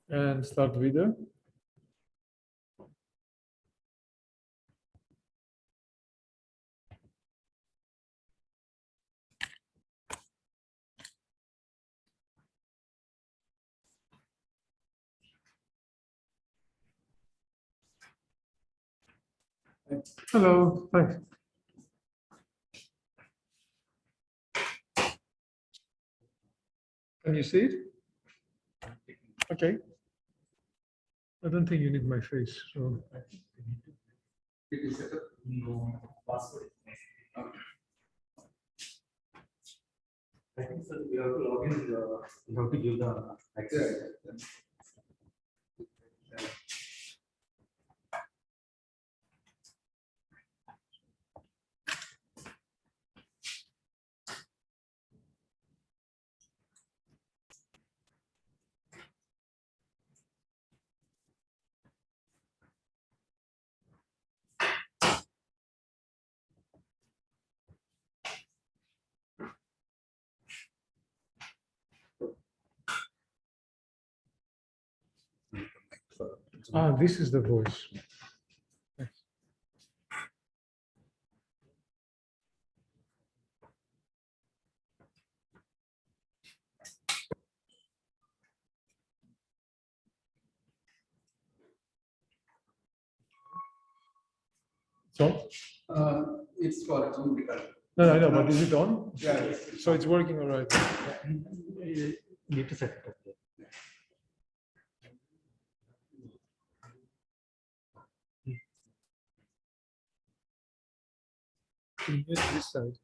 And start video. Hello, thanks. Can you see it? Okay. I don't think you need my face. So. Did you set up no password? I think so. We have to log in. You have to give the access. Ah, this is the voice. So? It's for its own recording. No, I know, but is it on? Yeah. So it's working all right. You need to set it up. This side.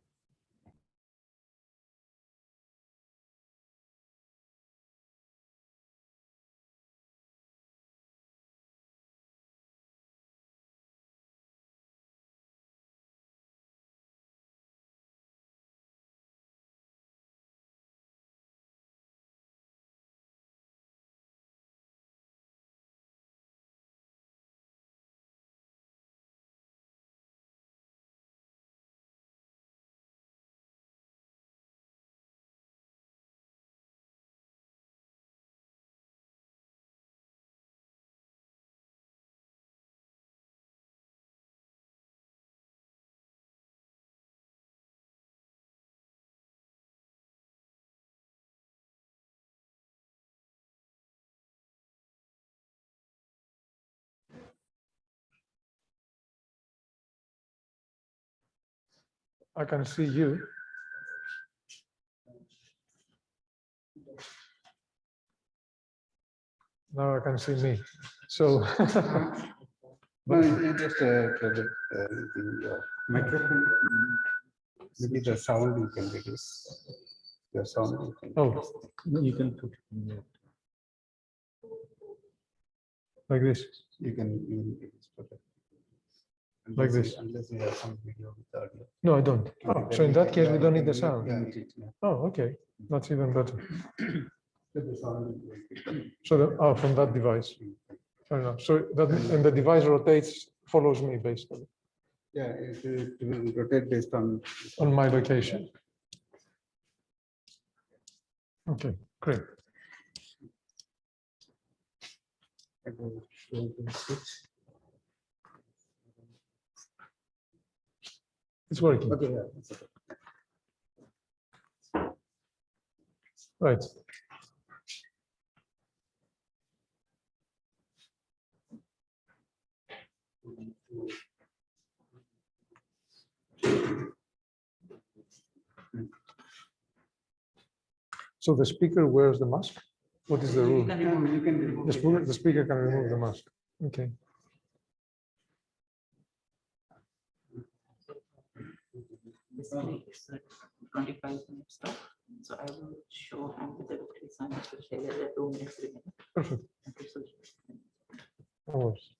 I can see you. Now I can see me. So, No, you just the microphone. Maybe the sound you can reduce. The sound you can. oh, You can put it in mute. like this. You can put it. Like this. Unless you have some video with audio. No, I don't. Oh, so in that case, we don't need the sound. Yeah. Oh, okay. That's even better. So the sound is So, from that device. Fair enough. So that, and the device rotates, follows me basically. yeah, it will rotate based on On my location. Okay, great. I will show the switch. It's working. Okay, yeah, that's okay. Right. So the speaker wears the mask? What is the rule? You can remove The speaker can remove the mask. Okay. Basically, it's a 25-minute stop. So I will show and with the design to share the 2 minutes remaining. Perfect. Okay, so No worries.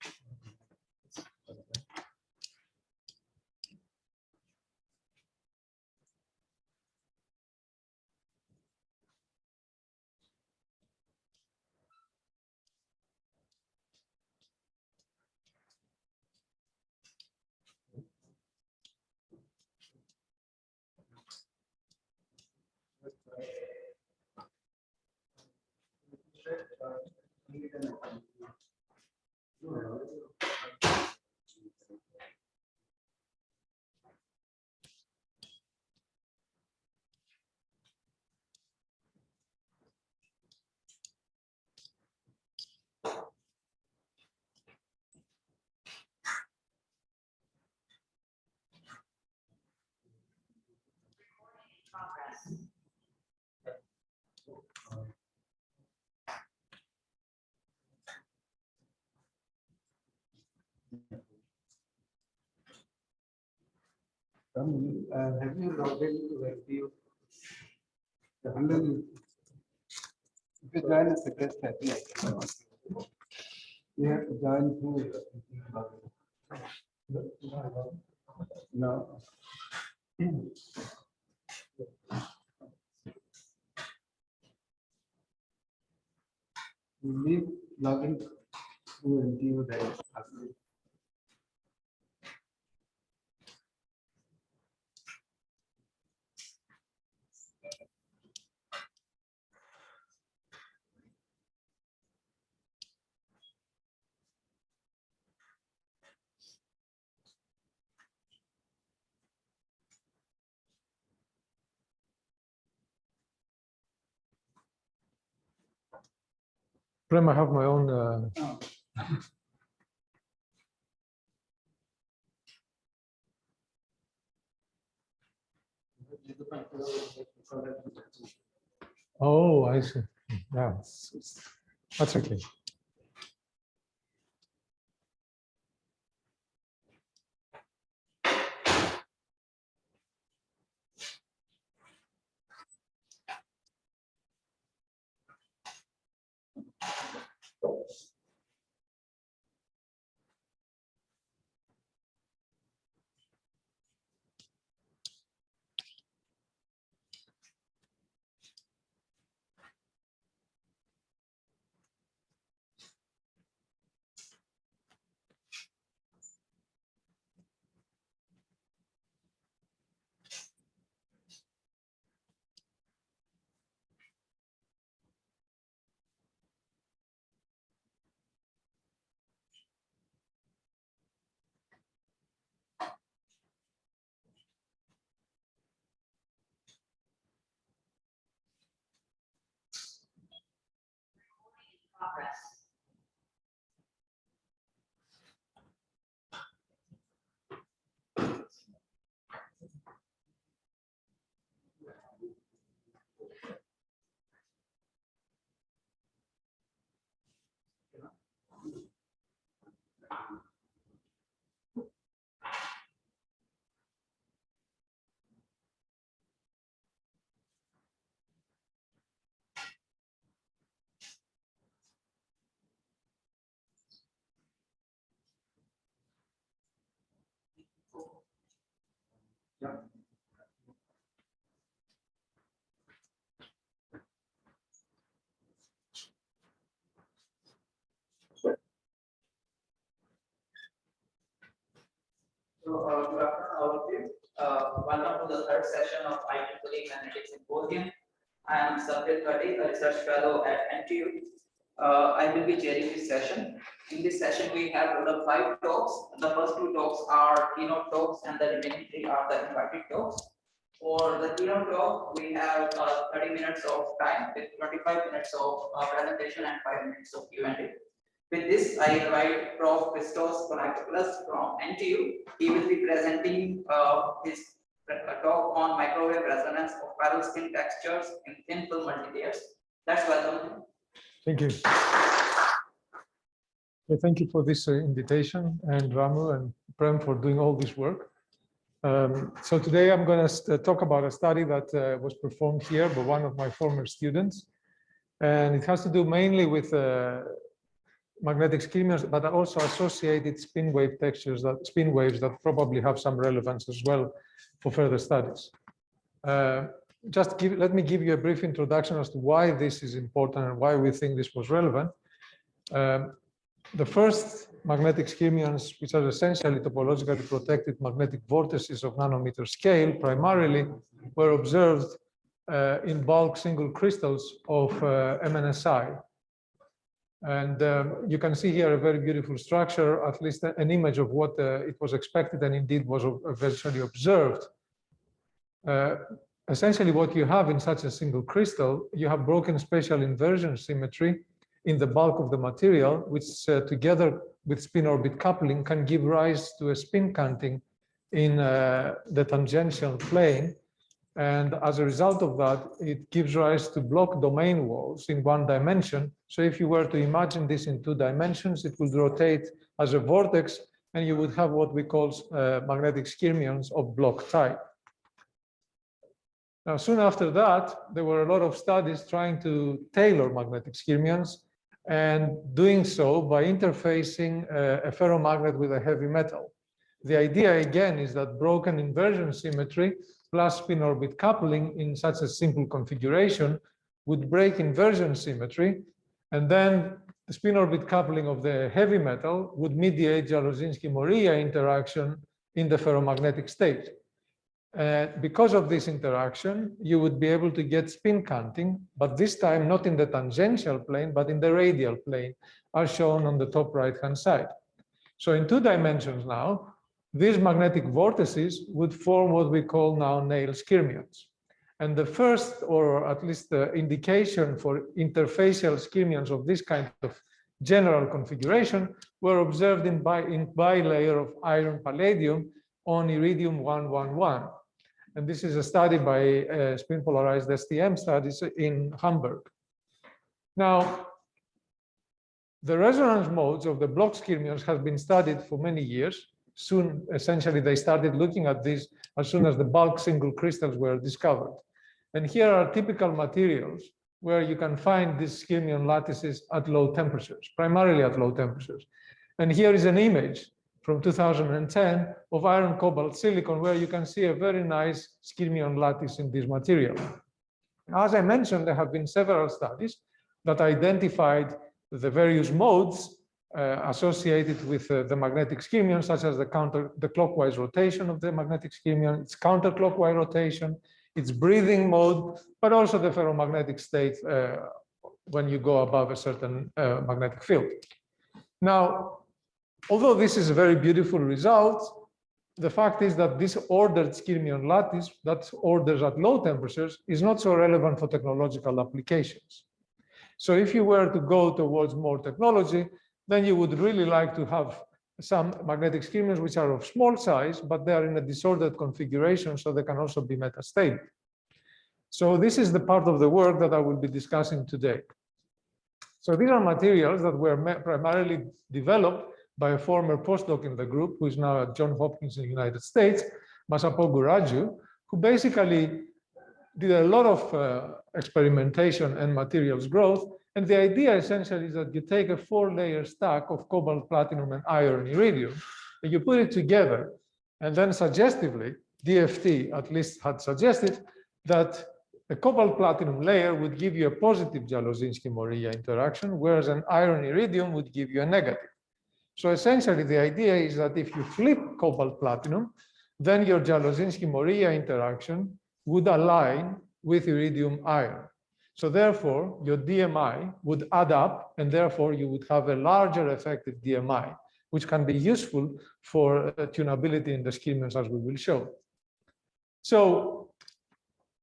Have you logged into the view? And then if you join as a guest, I think you have to join through. No. You need login through NTU there. Prem, I have my own. Oh, I see. Yeah, that's okay. Good afternoon, all of you. Welcome to the third session of IEEE Magnetic Symposium. I am Sabir Khadi, a research fellow at NTU. I will be chairing this session. In this session, we have total 5 talks. The first 2 talks are keynote talks, and the remaining 3 are the invited talks. For the keynote talk, we have 30 minutes of time with 25 minutes of presentation and 5 minutes of Q&A. With this, I invite Prof. Christos from NTU. He will be presenting his talk on microwave resonance of parallel spin textures in thin film multilayers. Let's welcome him. Thank you. Thank you for this invitation, and Ramu and Prem for doing all this work. So today I'm going to talk about a study that was performed here by one of my former students. And it has to do mainly with magnetic schemias, but also associated spin wave textures, spin waves that probably have some relevance as well for further studies. Let me give you a brief introduction as to why this is important and why we think this was relevant. The first magnetic schemions, which are essentially topologically protected magnetic vortices of nanometer scale, primarily were observed in bulk single crystals of MNSI. And you can see here a very beautiful structure, at least an image of what it was expected and indeed was eventually observed. Essentially, what you have in such a single crystal, you have broken spatial inversion symmetry in the bulk of the material, which together with spin orbit coupling can give rise to a spin canting in the tangential plane. And as a result of that, it gives rise to block domain walls in 1 dimension. So if you were to imagine this in 2 dimensions, it would rotate as a vortex and you would have what we call magnetic skyrmions of block type. Now, soon after that, there were a lot of studies trying to tailor magnetic skyrmions, and doing so by interfacing a ferromagnet with a heavy metal. The idea, again, is that broken inversion symmetry plus spin-orbit coupling in such a simple configuration would break inversion symmetry, and then the spin-orbit coupling of the heavy metal would mediate Jaroszynski-Moriya interaction in the ferromagnetic state. Because of this interaction, you would be able to get spin canting, but this time not in the tangential plane, but in the radial plane, as shown on the top right-hand side. So in 2 dimensions now, these magnetic vortices would form what we call now nail skyrmions. And the first, or at least the indication for interfacial skyrmions of this kind of general configuration were observed in bilayer of iron palladium on iridium 111. And this is a study by spin polarized STM studies in Hamburg. Now, the resonance modes of the block skyrmions have been studied for many years. Soon, essentially, they started looking at this as soon as the bulk single crystals were discovered. And here are typical materials where you can find these skyrmion lattices at low temperatures, primarily at low temperatures. And here is an image from 2010 of iron cobalt silicon, where you can see a very nice skyrmion lattice in this material. As I mentioned, there have been several studies that identified the various modes associated with the magnetic skyrmion, such as the clockwise rotation of the magnetic skyrmion, its counterclockwise rotation, its breathing mode, but also the ferromagnetic state when you go above a certain magnetic field. Now, although this is a very beautiful result, the fact is that this ordered skyrmion lattice that orders at low temperatures is not so relevant for technological applications. So if you were to go towards more technology, then you would really like to have some magnetic skyrmions which are of small size, but they are in a disordered configuration, so they can also be metastable. So this is the part of the work that I will be discussing today. So these are materials that were primarily developed by a former postdoc in the group, who is now at Johns Hopkins in the United States, Masapogu Raju, who basically did a lot of experimentation and materials growth. And the idea essentially is that you take a 4-layer stack of cobalt, platinum, and iron iridium, and you put it together. And then suggestively, DFT at least had suggested that the cobalt platinum layer would give you a positive Jaroszynski-Moriya interaction, whereas an iron iridium would give you a negative. So essentially, the idea is that if you flip cobalt platinum, then your Jaroszynski-Moriya interaction would align with iridium iron. So therefore, your DMI would add up, and therefore you would have a larger effective DMI, which can be useful for tunability in the skyrmions, as we will show. So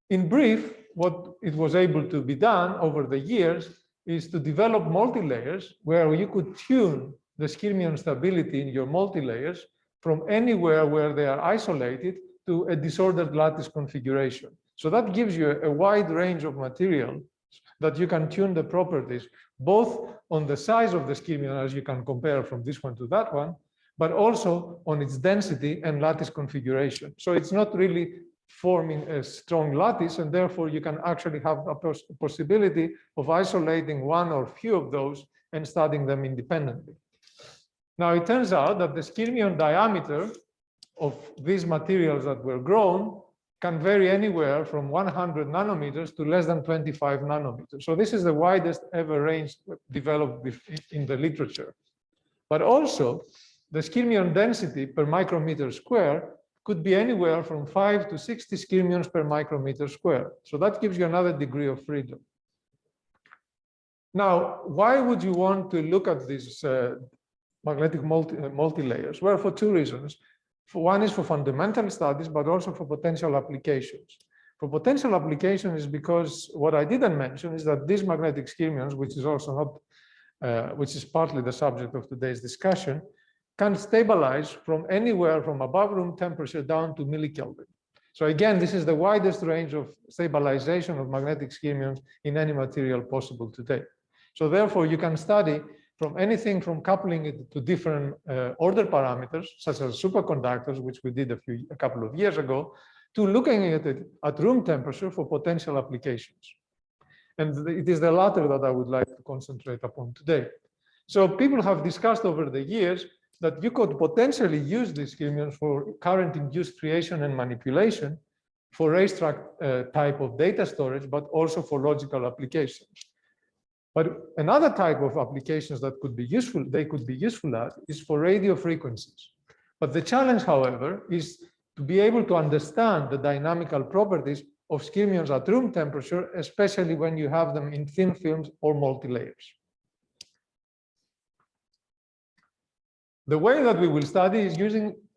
in brief, what it was able to be done over the years is to develop multi-layers where you could tune the skyrmion stability in your multi-layers from anywhere where they are isolated to a disordered lattice configuration. So that gives you a wide range of material that you can tune the properties, both on the size of the skyrmion, as you can compare from this one to that one, but also on its density and lattice configuration. So it's not really forming a strong lattice, and therefore you can actually have a possibility of isolating one or few of those and studying them independently. Now, it turns out that the skyrmion diameter of these materials that were grown can vary anywhere from 100 nanometers to less than 25 nanometers. So this is the widest ever range developed in the literature. But also, the skyrmion density per micrometer square could be anywhere from 5 to 60 skyrmions per micrometer square. So that gives you another degree of freedom. Now, why would you want to look at these magnetic multi-layers? Well, for 2 reasons. One is for fundamental studies, but also for potential applications. For potential application is because what I didn't mention is that these magnetic skyrmions, which is also not, which is partly the subject of today's discussion, can stabilize from anywhere from above room temperature down to millikelvin. So again, this is the widest range of stabilization of magnetic skyrmions in any material possible today. So therefore, you can study from anything from coupling it to different order parameters, such as superconductors, which we did a couple of years ago, to looking at it at room temperature for potential applications. And it is the latter that I would like to concentrate upon today. So people have discussed over the years that you could potentially use these fermions for current-induced creation and manipulation for racetrack type of data storage, but also for logical applications. But another type of applications that could be useful, they could be useful at, is for radio frequencies. But the challenge, however, is to be able to understand the dynamical properties of fermions at room temperature, especially when you have them in thin films or multi-layers. The way that we will study is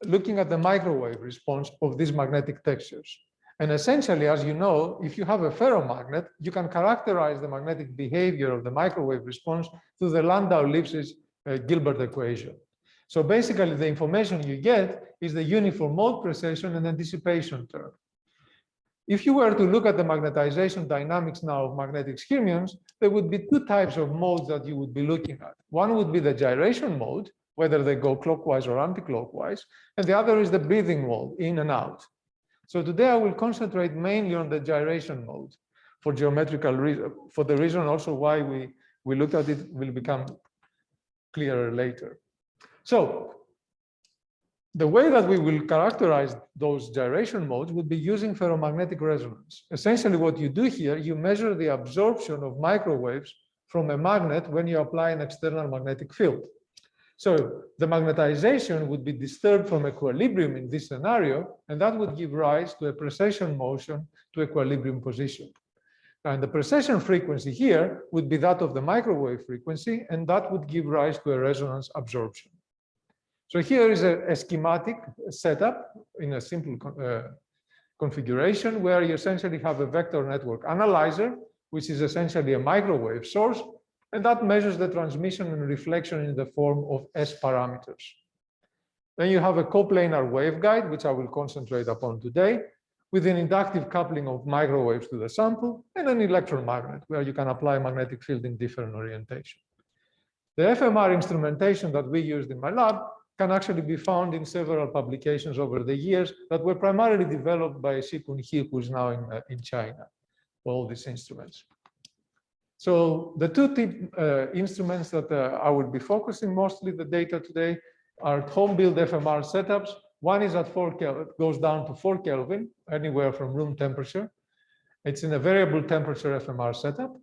looking at the microwave response of these magnetic textures. And essentially, as you know, if you have a ferromagnet, you can characterize the magnetic behavior of the microwave response through the Landau-Lipschitz Gilbert equation. So basically, the information you get is the uniform mode precession and anticipation term. If you were to look at the magnetization dynamics now of magnetic fermions, there would be two types of modes that you would be looking at. One would be the gyration mode, whether they go clockwise or anti-clockwise, and the other is the breathing mode, in and out. So today I will concentrate mainly on the gyration mode for geometrical reasons, for the reason also why we looked at it will become clearer later. So the way that we will characterize those gyration modes would be using ferromagnetic resonance. Essentially what you do here, you measure the absorption of microwaves from a magnet when you apply an external magnetic field. So the magnetization would be disturbed from equilibrium in this scenario, and that would give rise to a precession motion to equilibrium position. And the precession frequency here would be that of the microwave frequency, and that would give rise to a resonance absorption. So here is a schematic setup in a simple configuration where you essentially have a vector network analyzer, which is essentially a microwave source, and that measures the transmission and reflection in the form of S parameters. Then you have a coplanar waveguide, which I will concentrate upon today, with an inductive coupling of microwaves to the sample, and an electromagnet, where you can apply magnetic field in different orientation. The FMR instrumentation that we used in my lab can actually be found in several publications over the years that were primarily developed by Xikun He, who is now in China, for all these instruments. So the two instruments that I will be focusing mostly the data today are home-built FMR setups. One is at 4 Kelvin, goes down to 4 Kelvin, anywhere from room temperature. It's in a variable temperature FMR setup.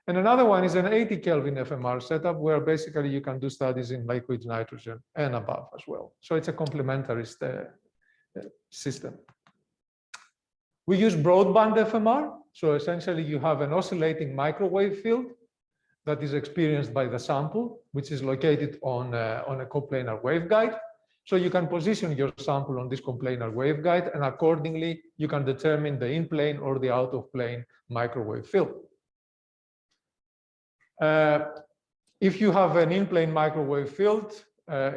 And another one is an 80 Kelvin FMR setup, where basically you can do studies in liquid nitrogen and above as well. So it's a complementary system. We use broadband FMR. So essentially you have an oscillating microwave field that is experienced by the sample, which is located on a coplanar waveguide. So you can position your sample on this coplanar waveguide, and accordingly, you can determine the in-plane or the out-of-plane microwave field. If you have an in-plane microwave field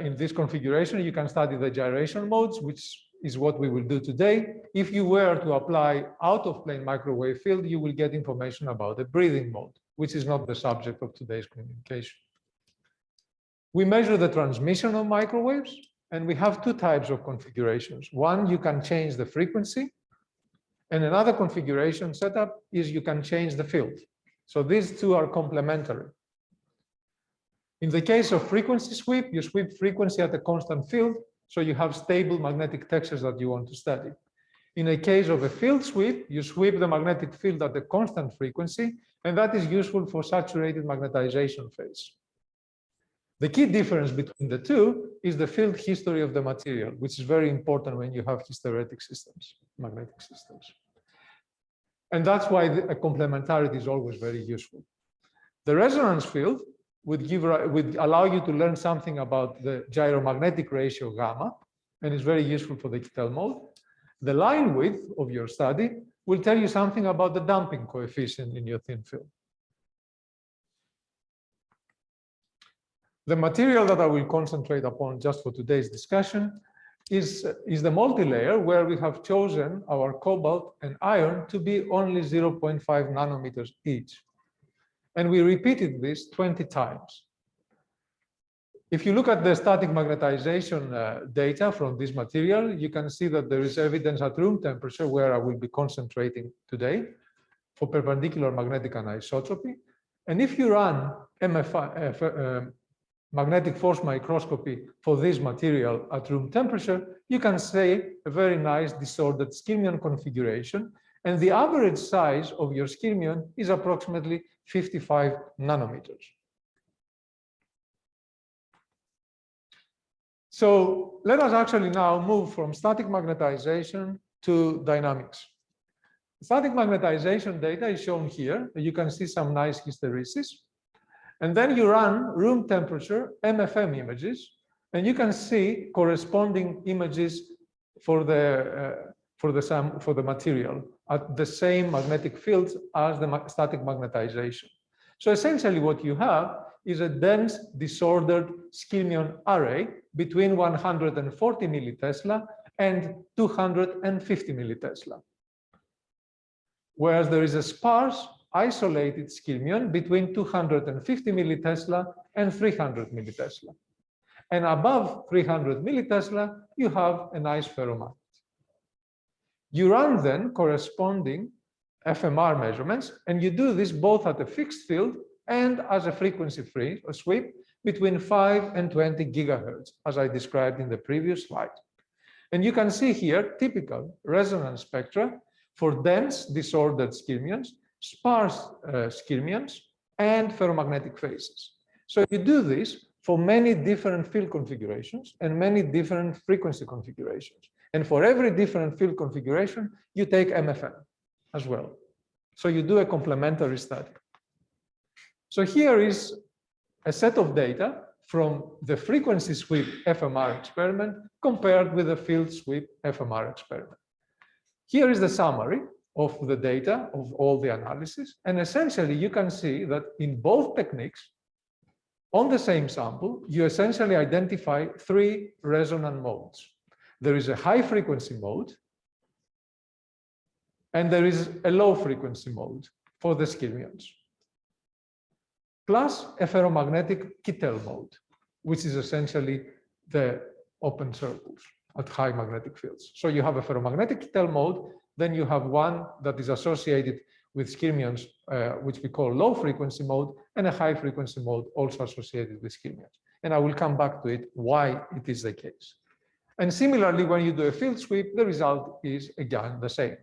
in this configuration, you can study the gyration modes, which is what we will do today. If you were to apply out-of-plane microwave field, you will get information about the breathing mode, which is not the subject of today's communication. We measure the transmission of microwaves, and we have two types of configurations. One, you can change the frequency, and another configuration setup is you can change the field. So these two are complementary. In the case of frequency sweep, you sweep frequency at a constant field, so you have stable magnetic textures that you want to study. In a case of a field sweep, you sweep the magnetic field at a constant frequency, and that is useful for saturated magnetization phase. The key difference between the two is the field history of the material, which is very important when you have hysteretic systems, magnetic systems. And that's why a complementarity is always very useful. The resonance field would allow you to learn something about the gyromagnetic ratio gamma, and is very useful for the Kittel mode. The line width of your study will tell you something about the damping coefficient in your thin film. The material that I will concentrate upon just for today's discussion is the multi-layer, where we have chosen our cobalt and iron to be only 0.5 nanometers each. And we repeated this 20 times. If you look at the static magnetization data from this material, you can see that there is evidence at room temperature, where I will be concentrating today, for perpendicular magnetic anisotropy. And if you run magnetic force microscopy for this material at room temperature, you can see a very nice disordered skyrmion configuration. And the average size of your skyrmion is approximately 55 nanometers. So let us actually now move from static magnetization to dynamics. Static magnetization data is shown here. You can see some nice hysteresis. And then you run room temperature MFM images, and you can see corresponding images for the material at the same magnetic fields as the static magnetization. So essentially what you have is a dense disordered skyrmion array between 140 millitesla and 250 millitesla. Whereas there is a sparse isolated skyrmion between 250 millitesla and 300 millitesla. And above 300 millitesla, you have a nice ferromagnet. You run then corresponding FMR measurements, and you do this both at a fixed field and as a frequency free or sweep between 5 and 20 gigahertz, as I described in the previous slide. And you can see here typical resonance spectra for dense disordered skyrmions, sparse skyrmions, and ferromagnetic phases. So you do this for many different field configurations and many different frequency configurations. And for every different field configuration, you take MFM as well. So you do a complementary study. So here is a set of data from the frequency sweep FMR experiment compared with the field sweep FMR experiment. Here is the summary of the data of all the analysis. And essentially, you can see that in both techniques, on the same sample, you essentially identify 3 resonant modes. There is a high frequency mode, and there is a low frequency mode for the skyrmions, plus a ferromagnetic Kittel mode, which is essentially the open circles at high magnetic fields. So you have a ferromagnetic Kittel mode, then you have one that is associated with skyrmions, which we call low frequency mode, and a high frequency mode also associated with skyrmions. And I will come back to it, why it is the case. And similarly, when you do a field sweep, the result is again the same.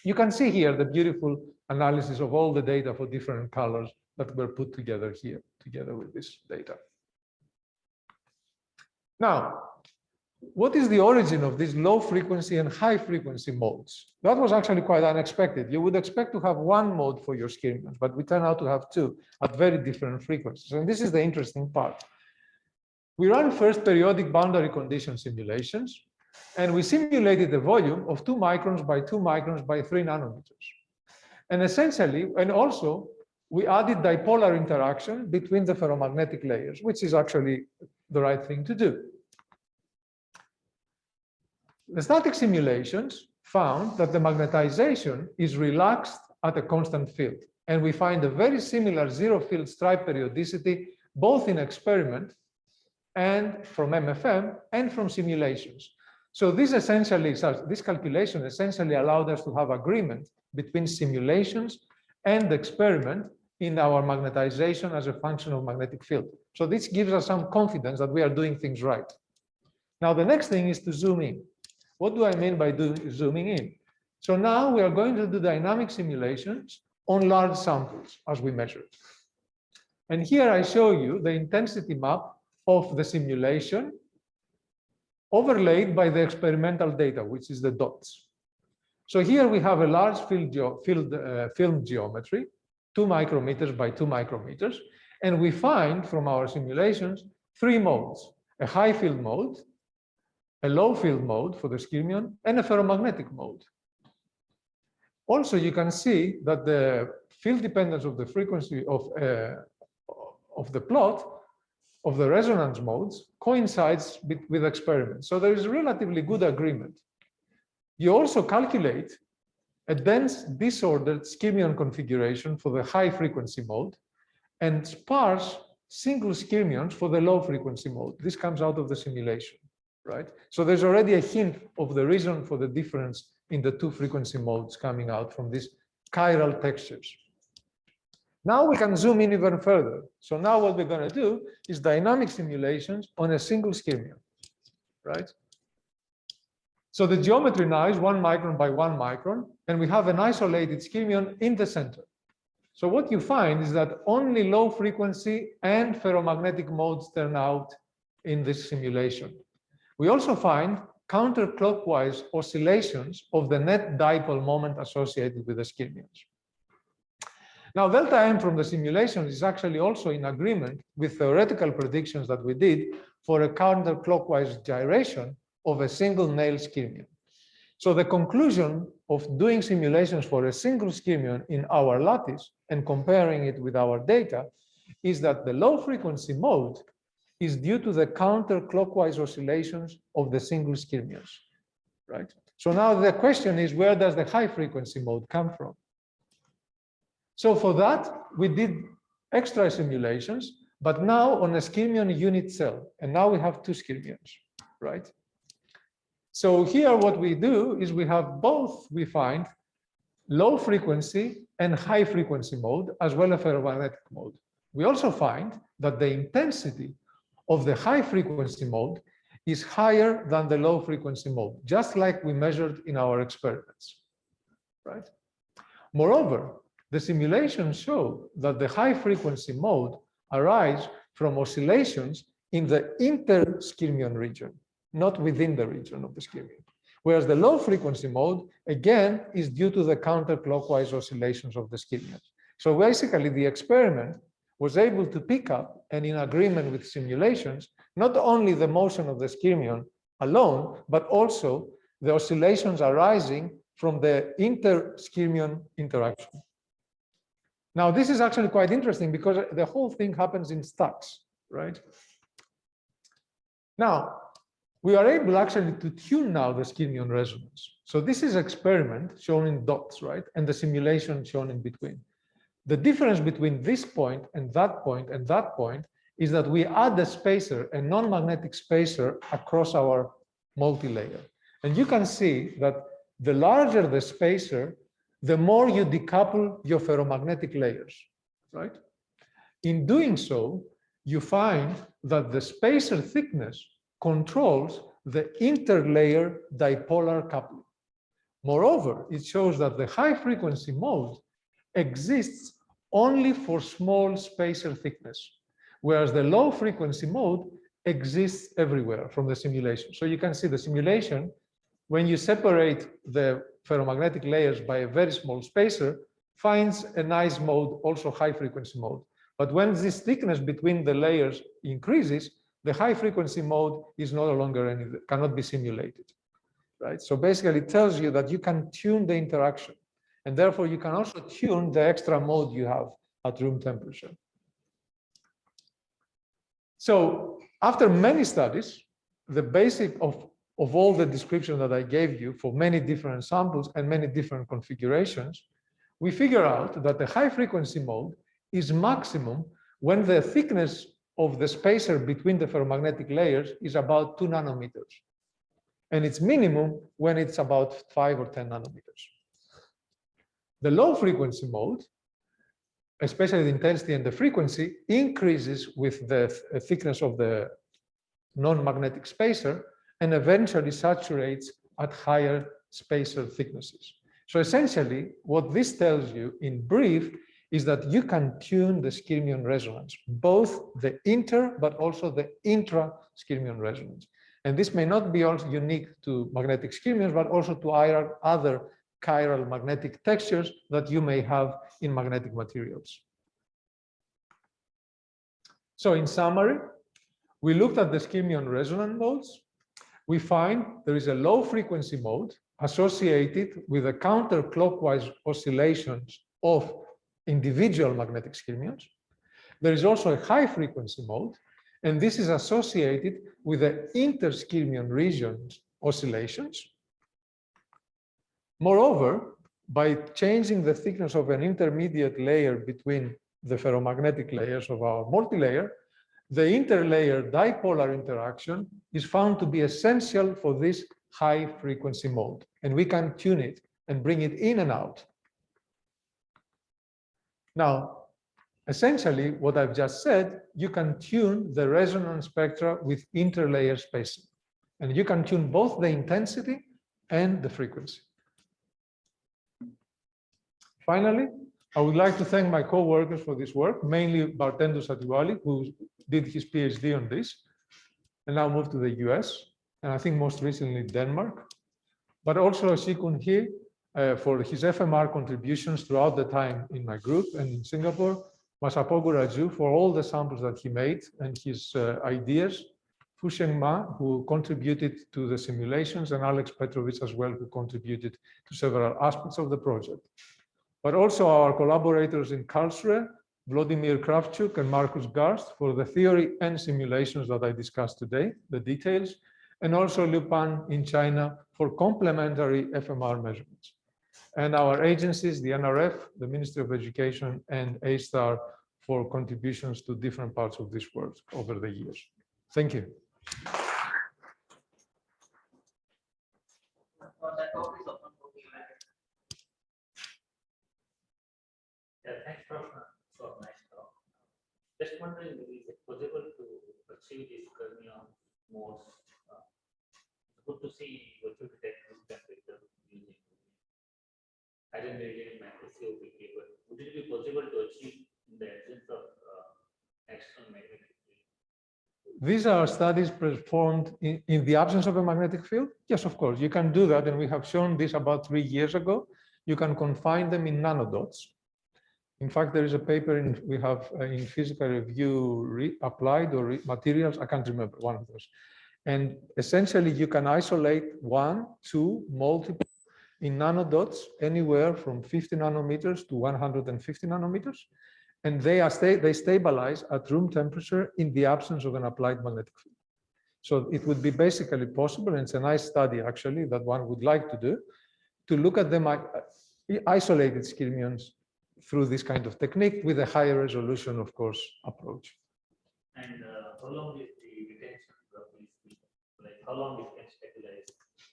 You can see here the beautiful analysis of all the data for different colors that were put together here, together with this data. Now, what is the origin of these low frequency and high frequency modes? That was actually quite unexpected. You would expect to have one mode for your skyrmions, but we turn out to have 2 at very different frequencies. And this is the interesting part. We ran first periodic boundary condition simulations, and we simulated the volume of 2 microns by 2 microns by 3 nanometers. And essentially, and also, we added dipolar interaction between the ferromagnetic layers, which is actually the right thing to do. The static simulations found that the magnetization is relaxed at a constant field. And we find a very similar zero field stripe periodicity, both in experiment and from MFM and from simulations. So this essentially, this calculation essentially allowed us to have agreement between simulations and experiment in our magnetization as a function of magnetic field. So this gives us some confidence that we are doing things right. Now, the next thing is to zoom in. What do I mean by zooming in? So now we are going to do dynamic simulations on large samples as we measure it. And here I show you the intensity map of the simulation overlaid by the experimental data, which is the dots. So here we have a large film geometry, 2 micrometers by 2 micrometers. And we find from our simulations 3 modes: a high field mode, a low field mode for the skyrmion, and a ferromagnetic mode. Also, you can see that the field dependence of the frequency of the plot of the resonance modes coincides with experiments. So there is relatively good agreement. You also calculate a dense disordered skyrmion configuration for the high frequency mode and sparse single skyrmions for the low frequency mode. This comes out of the simulation, right? So there's already a hint of the reason for the difference in the two frequency modes coming out from these chiral textures. Now we can zoom in even further. So now what we're going to do is dynamic simulations on a single skyrmion, right? So the geometry now is 1 micron by 1 micron, and we have an isolated skyrmion in the center. So what you find is that only low frequency and ferromagnetic modes turn out in this simulation. We also find counterclockwise oscillations of the net dipole moment associated with the skyrmions. Now, delta M from the simulation is actually also in agreement with theoretical predictions that we did for a counterclockwise gyration of a single nail skyrmion. So the conclusion of doing simulations for a single skyrmion in our lattice and comparing it with our data is that the low frequency mode is due to the counterclockwise oscillations of the single skyrmions, right? So now the question is, where does the high frequency mode come from? So for that, we did extra simulations, but now on a skyrmion unit cell. And now we have 2 skyrmions, right? So here what we do is we have both, we find low frequency and high frequency mode, as well as ferromagnetic mode. We also find that the intensity of the high frequency mode is higher than the low frequency mode, just like we measured in our experiments, right? Moreover, the simulations show that the high frequency mode arise from oscillations in the inter-skyrmion region, not within the region of the skyrmion. Whereas the low frequency mode, again, is due to the counterclockwise oscillations of the skyrmions. So basically, the experiment was able to pick up, and in agreement with simulations, not only the motion of the skyrmion alone, but also the oscillations arising from the inter-skyrmion interaction. Now, this is actually quite interesting because the whole thing happens in stacks, right? Now, we are able actually to tune now the skyrmion resonance. So this is experiment shown in dots, right? And the simulation shown in between. The difference between this point and that point and that point is that we add a spacer, a non-magnetic spacer across our multi-layer. And you can see that the larger the spacer, the more you decouple your ferromagnetic layers, right? In doing so, you find that the spacer thickness controls the interlayer dipolar coupling. Moreover, it shows that the high frequency mode exists only for small spacer thickness, whereas the low frequency mode exists everywhere from the simulation. So you can see the simulation, when you separate the ferromagnetic layers by a very small spacer, finds a nice mode, also high frequency mode. But when this thickness between the layers increases, the high frequency mode is no longer cannot be simulated, right? So basically it tells you that you can tune the interaction, and therefore you can also tune the extra mode you have at room temperature. So after many studies, the basic of all the description that I gave you for many different samples and many different configurations, we figure out that the high frequency mode is maximum when the thickness of the spacer between the ferromagnetic layers is about 2 nanometers. And it's minimum when it's about 5 or 10 nanometers. The low frequency mode, especially the intensity and the frequency, increases with the thickness of the non-magnetic spacer and eventually saturates at higher spacer thicknesses. So essentially, what this tells you in brief is that you can tune the skyrmion resonance, both the inter but also the intra-skyrmion resonance. And this may not be also unique to magnetic skyrmions, but also to other chiral magnetic textures that you may have in magnetic materials. So in summary, we looked at the skyrmion resonant modes. We find there is a low frequency mode associated with the counterclockwise oscillations of individual magnetic skyrmions. There is also a high frequency mode, and this is associated with the inter-skyrmion regions oscillations. Moreover, by changing the thickness of an intermediate layer between the ferromagnetic layers of our multilayer, the interlayer dipolar interaction is found to be essential for this high frequency mode. And we can tune it and bring it in and out. Now, essentially, what I've just said, you can tune the resonance spectra with interlayer spacing. And you can tune both the intensity and the frequency. Finally, I would like to thank my co-workers for this work, mainly Bartendo Satiwali, who did his PhD on this, and now moved to the US, and I think most recently Denmark, but also Sikun He for his FMR contributions throughout the time in my group and in Singapore, Masapogu Raju for all the samples that he made and his ideas, Fusheng Ma, who contributed to the simulations, and Alex Petrovich as well, who contributed to several aspects of the project. But also our collaborators in Karlsruhe, Vladimir Kravchuk and Markus Garst for the theory and simulations that I discussed today, the details, and also Liu Pan in China for complementary FMR measurements. And our agencies, the NRF, the Ministry of Education, and A-STAR for contributions to different parts of this work over the years. Thank you. Thanks, Prof. For nice talk. Just wondering, is it possible to achieve this fermion modes? It's good to see what you detect room temperature using. I didn't really make the COPK, but would it be possible to achieve in the absence of external magnetic field? These are studies performed in the absence of a magnetic field? Yes, of course, you can do that, and we have shown this about 3 years ago. You can confine them in nanodots. In fact, there is a paper we have in Physical Review Applied or Materials, I can't remember, one of those. And essentially, you can isolate 1, 2, multiple in nanodots, anywhere from 50 nanometers to 150 nanometers. And they stabilize at room temperature in the absence of an applied magnetic field. So it would be basically possible, and it's a nice study actually that one would like to do, to look at them isolated skyrmions through this kind of technique with a higher resolution, of course, approach. And how long is the retention of these? Like how long it can stabilize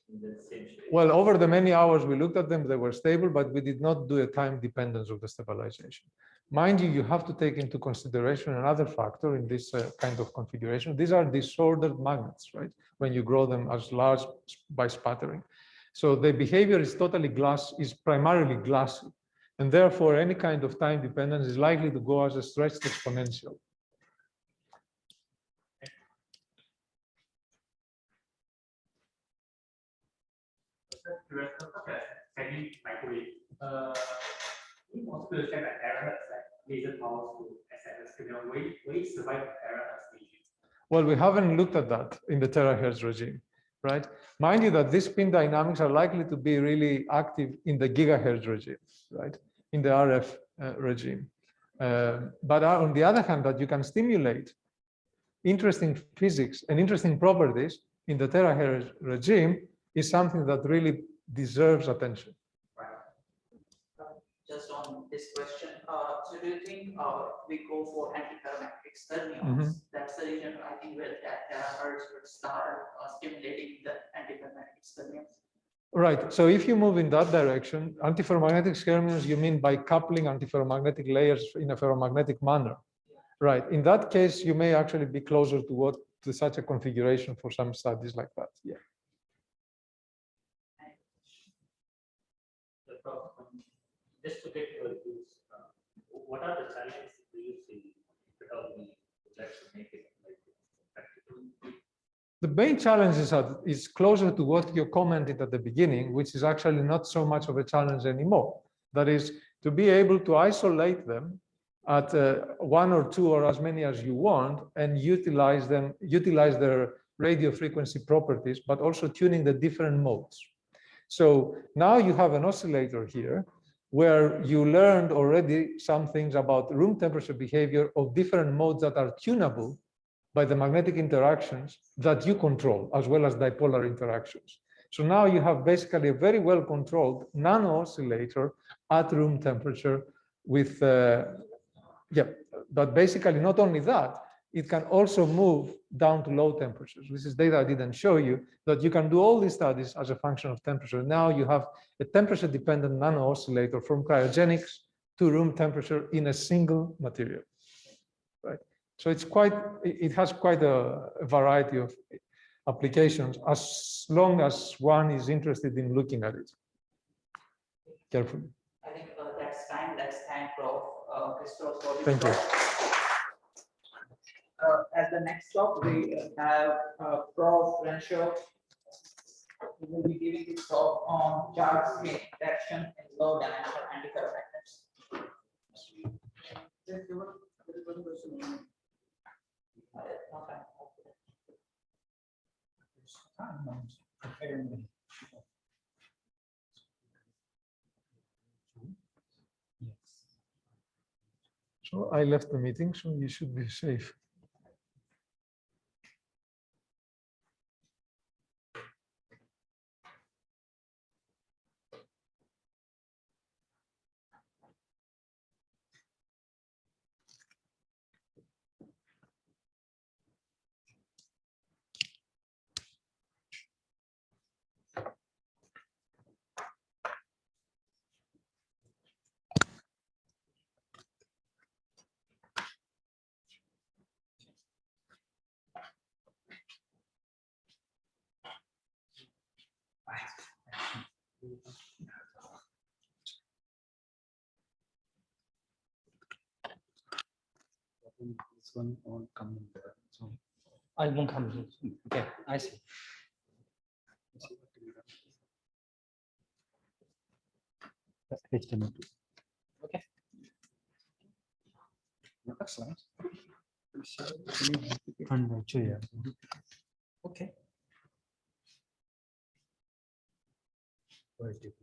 in the same shape? Well, over the many hours we looked at them, they were stable, but we did not do a time dependence of the stabilization. Mind you, you have to take into consideration another factor in this kind of configuration. These are disordered magnets, right? When you grow them as large by spattering. So the behavior is primarily glassy. And therefore, any kind of time dependence is likely to go as a stretched exponential. Second microwave. We want to check the error like laser powers to SMS. Will it survive the error stage? Well, we haven't looked at that in the terahertz regime, right? Mind you that these spin dynamics are likely to be really active in the gigahertz regime, right? In the RF regime. But on the other hand, that you can stimulate interesting physics and interesting properties in the terahertz regime is something that really deserves attention. Just on this question, so do you think we go for anti-ferromagnetic fermions? That's the region I think where that terahertz would start stimulating the anti-ferromagnetic fermions. Right. So if you move in that direction, anti-ferromagnetic fermions, you mean by coupling anti-ferromagnetic layers in a ferromagnetic manner. Yeah. Right. In that case, you may actually be closer to such a configuration for some studies like that. Yeah. Just to get your views, what are the challenges do you see if at all we would like to make it like practical? The main challenge is closer to what you commented at the beginning, which is actually not so much of a challenge anymore. That is to be able to isolate them at 1 or 2 or as many as you want and utilize their radio frequency properties, but also tuning the different modes. So now you have an oscillator here where you learned already some things about room temperature behavior of different modes that are tunable by the magnetic interactions that you control, as well as dipolar interactions. So now you have basically a very well controlled nano oscillator at room temperature with, but basically not only that, it can also move down to low temperatures. This is data I didn't show you, that you can do all these studies as a function of temperature. Now you have a temperature-dependent nano-oscillator from cryogenics to room temperature in a single material, right? So it has quite a variety of applications as long as one is interested in looking at it carefully. I think that's time. Let's thank Prof. Christos for his Thank you. talk. As the next talk, we have Prof. Renshaw, who will be giving his talk on charge scale detection in low diameter anti-ferromagnets. So I left the meeting, so you should be safe. This one won't come in there. So I won't come in. Okay, I see. Okay. Excellent. Okay. Where is it?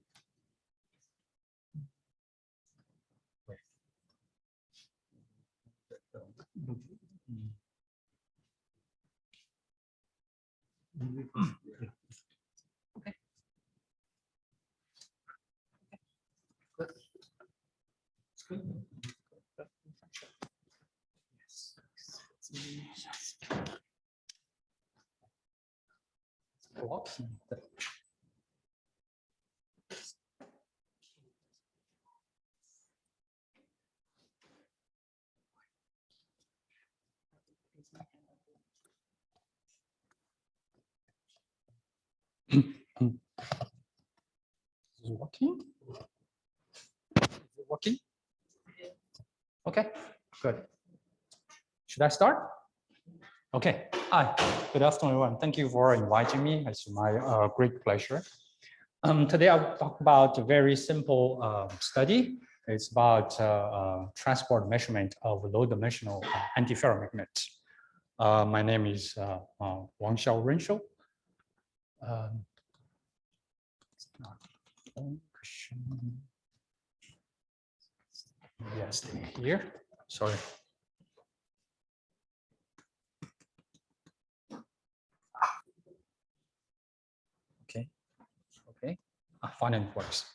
Okay. Good. It's good. Yes. Blocks. Is it working? Is it working? Okay, good. Should I start? Okay. Hi, good afternoon, everyone. Thank you for inviting me. It's my great pleasure. Today I'll talk about a very simple study. It's about transport measurement of low-dimensional anti-ferromagnet. My name is Wang Xiao Renshaw. It's not one question. Yes, here. Sorry. Okay. Okay. Finally it works.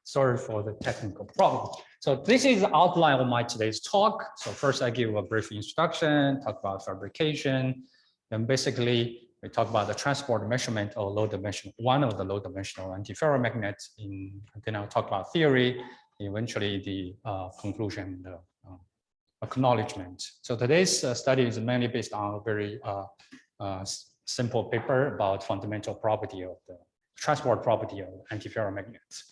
Sorry for the technical problem. So this is the outline of my today's talk. So first I give a brief introduction, talk about fabrication. Then basically we talk about the transport measurement of low dimensional, one of the low dimensional anti-ferromagnets. Then I'll talk about theory, eventually the conclusion, the acknowledgement. So today's study is mainly based on a very simple paper about fundamental property of the transport property of anti-ferromagnets.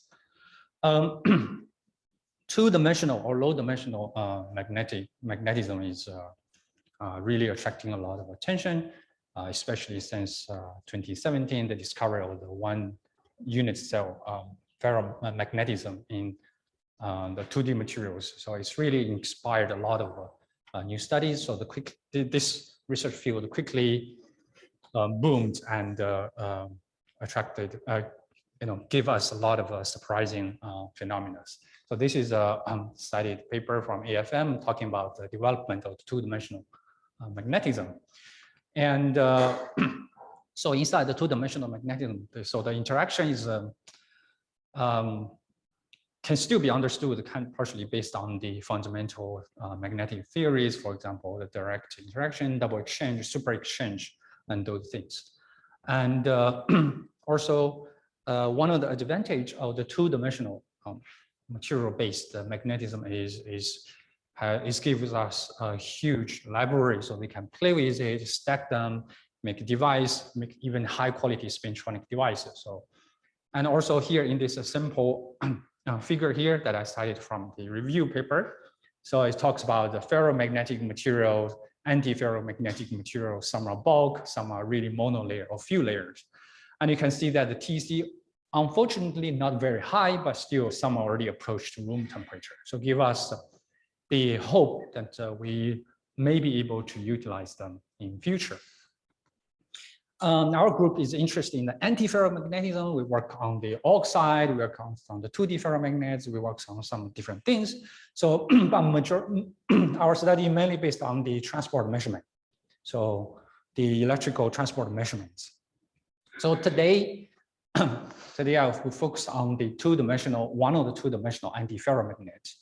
Two-dimensional or low-dimensional magnetism is really attracting a lot of attention, especially since 2017, the discovery of the one unit cell ferromagnetism in the 2D materials. So it's really inspired a lot of new studies. So this research field quickly boomed and attracted, give us a lot of surprising phenomena. So this is a studied paper from AFM talking about the development of two-dimensional magnetism. And so inside the two-dimensional magnetism, so the interaction is can still be understood kind of partially based on the fundamental magnetic theories, for example, the direct interaction, double exchange, super exchange, and those things. And also, one of the advantage of the two-dimensional material-based magnetism is gives us a huge library, so we can play with it, stack them, make a device, make even high-quality spintronic devices. So, and also here in this simple figure here that I cited from the review paper. So it talks about the ferromagnetic materials, anti-ferromagnetic materials. Some are bulk, some are really monolayer or few layers. And you can see that the TC, unfortunately, not very high, but still some already approached room temperature. So give us the hope that we may be able to utilize them in future. Our group is interested in the anti-ferromagnetism. We work on the oxide, we work on the 2D ferromagnets, we work on some different things. So our study mainly based on the transport measurement. So the electrical transport measurements. So today I will focus on the one of the two-dimensional anti-ferromagnets.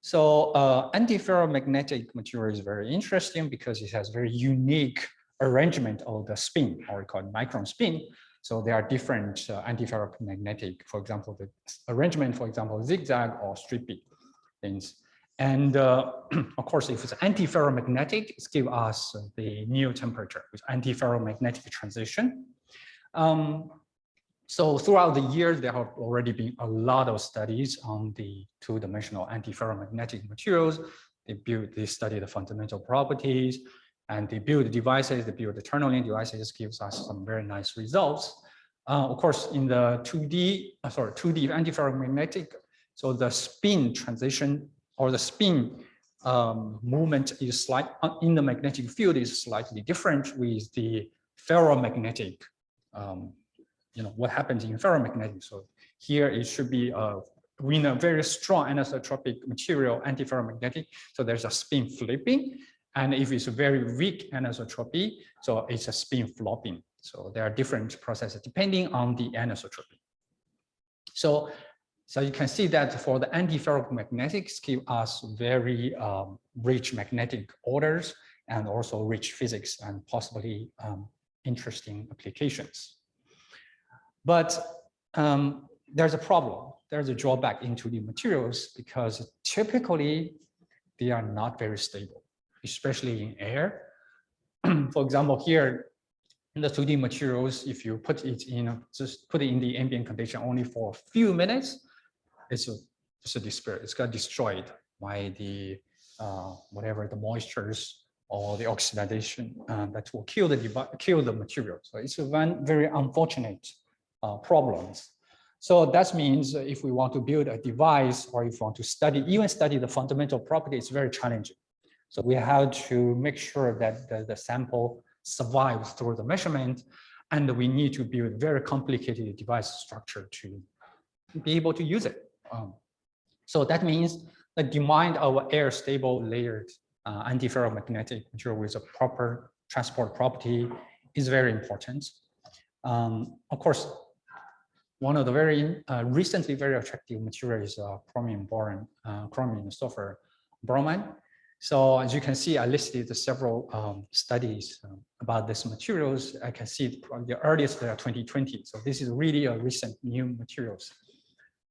So anti-ferromagnetic material is very interesting because it has very unique arrangement of the spin, or we call it micron spin. So there are different anti-ferromagnetic, for example, the arrangement, for example, zigzag or stripy things. And of course, if it's anti-ferromagnetic, it gives us the new temperature with anti-ferromagnetic transition. So throughout the years, there have already been a lot of studies on the two-dimensional anti-ferromagnetic materials. They study the fundamental properties, and they build devices, they build the tunneling devices, gives us some very nice results. Of course, in the 2D anti-ferromagnetic, so the spin transition or the spin movement is in the magnetic field is slightly different with the ferromagnetic. What happens in ferromagnetic. So here it should be in a very strong anisotropic material, anti-ferromagnetic. So there's a spin flipping. And if it's a very weak anisotropy, so it's a spin flopping. So there are different processes depending on the anisotropy. So you can see that for the anti-ferromagnetics give us very rich magnetic orders and also rich physics and possibly interesting applications. But there's a problem. There's a drawback into the materials because typically they are not very stable, especially in air. For example, here in the 2D materials, if you put it in, just put it in the ambient condition only for a few minutes, it's a despair. It's got destroyed by the whatever the moistures or the oxidation that will kill the material. So it's one very unfortunate problems. So that means if we want to build a device or if we want to even study the fundamental property, it's very challenging. So we have to make sure that the sample survives through the measurement, and we need to build very complicated device structure to be able to use it. So that means the demand of air stable layered anti-ferromagnetic material with a proper transport property is very important. Of course, one of the very recently very attractive materials is chromium boron, chromium sulfur bromide. So as you can see, I listed several studies about these materials. I can see the earliest 2020. So this is really a recent new materials.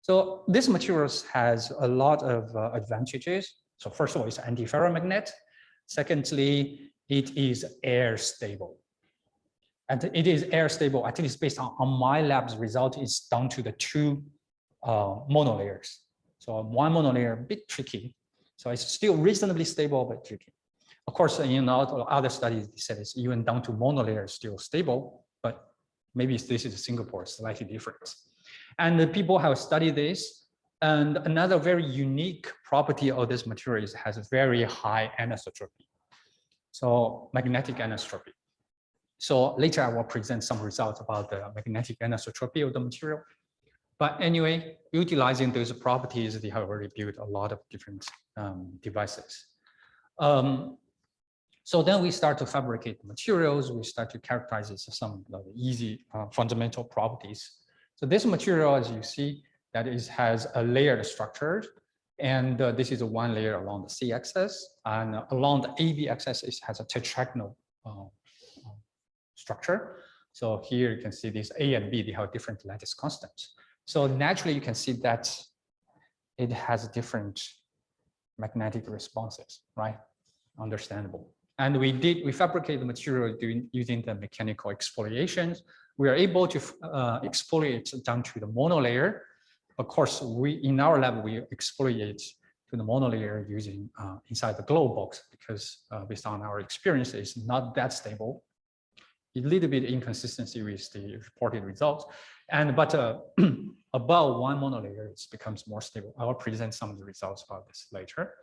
So this materials has a lot of advantages. So first of all, it's anti-ferromagnet. Secondly, it is air stable. And it is air stable, at least based on my lab's result, is down to the two monolayers. So one monolayer, a bit tricky. So it's still reasonably stable, but tricky. Of course, other studies said it's even down to monolayer still stable, but maybe this is Singapore, slightly different. And the people have studied this. And another very unique property of this material is it has a very high anisotropy. So magnetic anisotropy. So later I will present some results about the magnetic anisotropy of the material. But anyway, utilizing those properties, they have already built a lot of different devices. So then we start to fabricate the materials. We start to characterize some easy fundamental properties. So this material, as you see, that is has a layered structure. And this is one layer along the C-axis, and along the AB axis, it has a tetragonal structure. So here you can see these A and B, they have different lattice constants. So naturally, you can see that it has different magnetic responses, right? Understandable. And we fabricate the material using the mechanical exfoliations. We are able to exfoliate down to the monolayer. Of course, in our lab, we exfoliate to the monolayer using inside the glow box, because based on our experience, it's not that stable. A little bit inconsistency with the reported results. But above one monolayer, it becomes more stable. I will present some of the results about this later.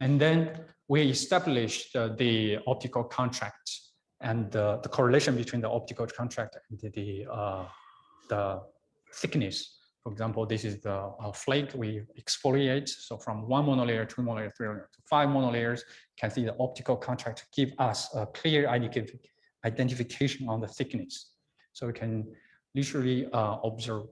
And then we established the optical contract and the correlation between the optical contract and the thickness. For example, this is the flake we exfoliate. So from one monolayer, two monolayer, three monolayer, to 5 monolayers, you can see the optical contract give us a clear identification on the thickness. So we can literally observe,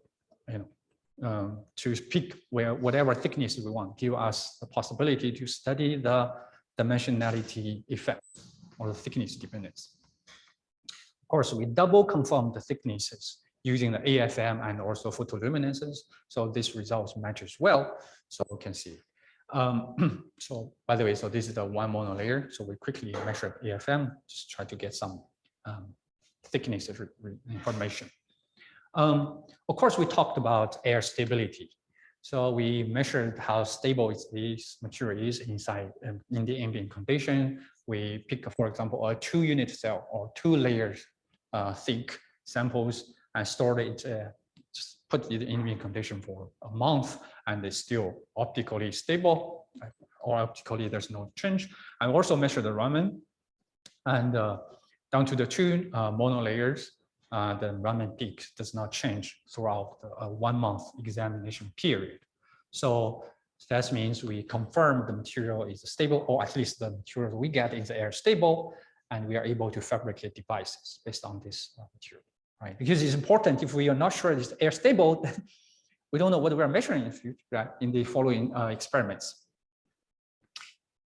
to pick whatever thickness we want, give us the possibility to study the dimensionality effect or the thickness dependence. Of course, we double confirm the thicknesses using the AFM and also photoluminescence. So this results matches well. So we can see. So by the way, so this is the one monolayer. So we quickly measure AFM, just try to get some thickness information. Of course, we talked about air stability. So we measured how stable this material is inside in the ambient condition. We pick, for example, a 2-unit cell or 2 layers thick samples and stored it, just put it in ambient condition for a month, and it's still optically stable, or optically there's no change. I also measured the Raman, and down to the 2 monolayers, the Raman peak does not change throughout the 1-month examination period. So that means we confirm the material is stable, or at least the material we get is air stable, and we are able to fabricate devices based on this material, right? Because it's important, if we are not sure it's air stable, then we don't know what we are measuring in the future, right? In the following experiments.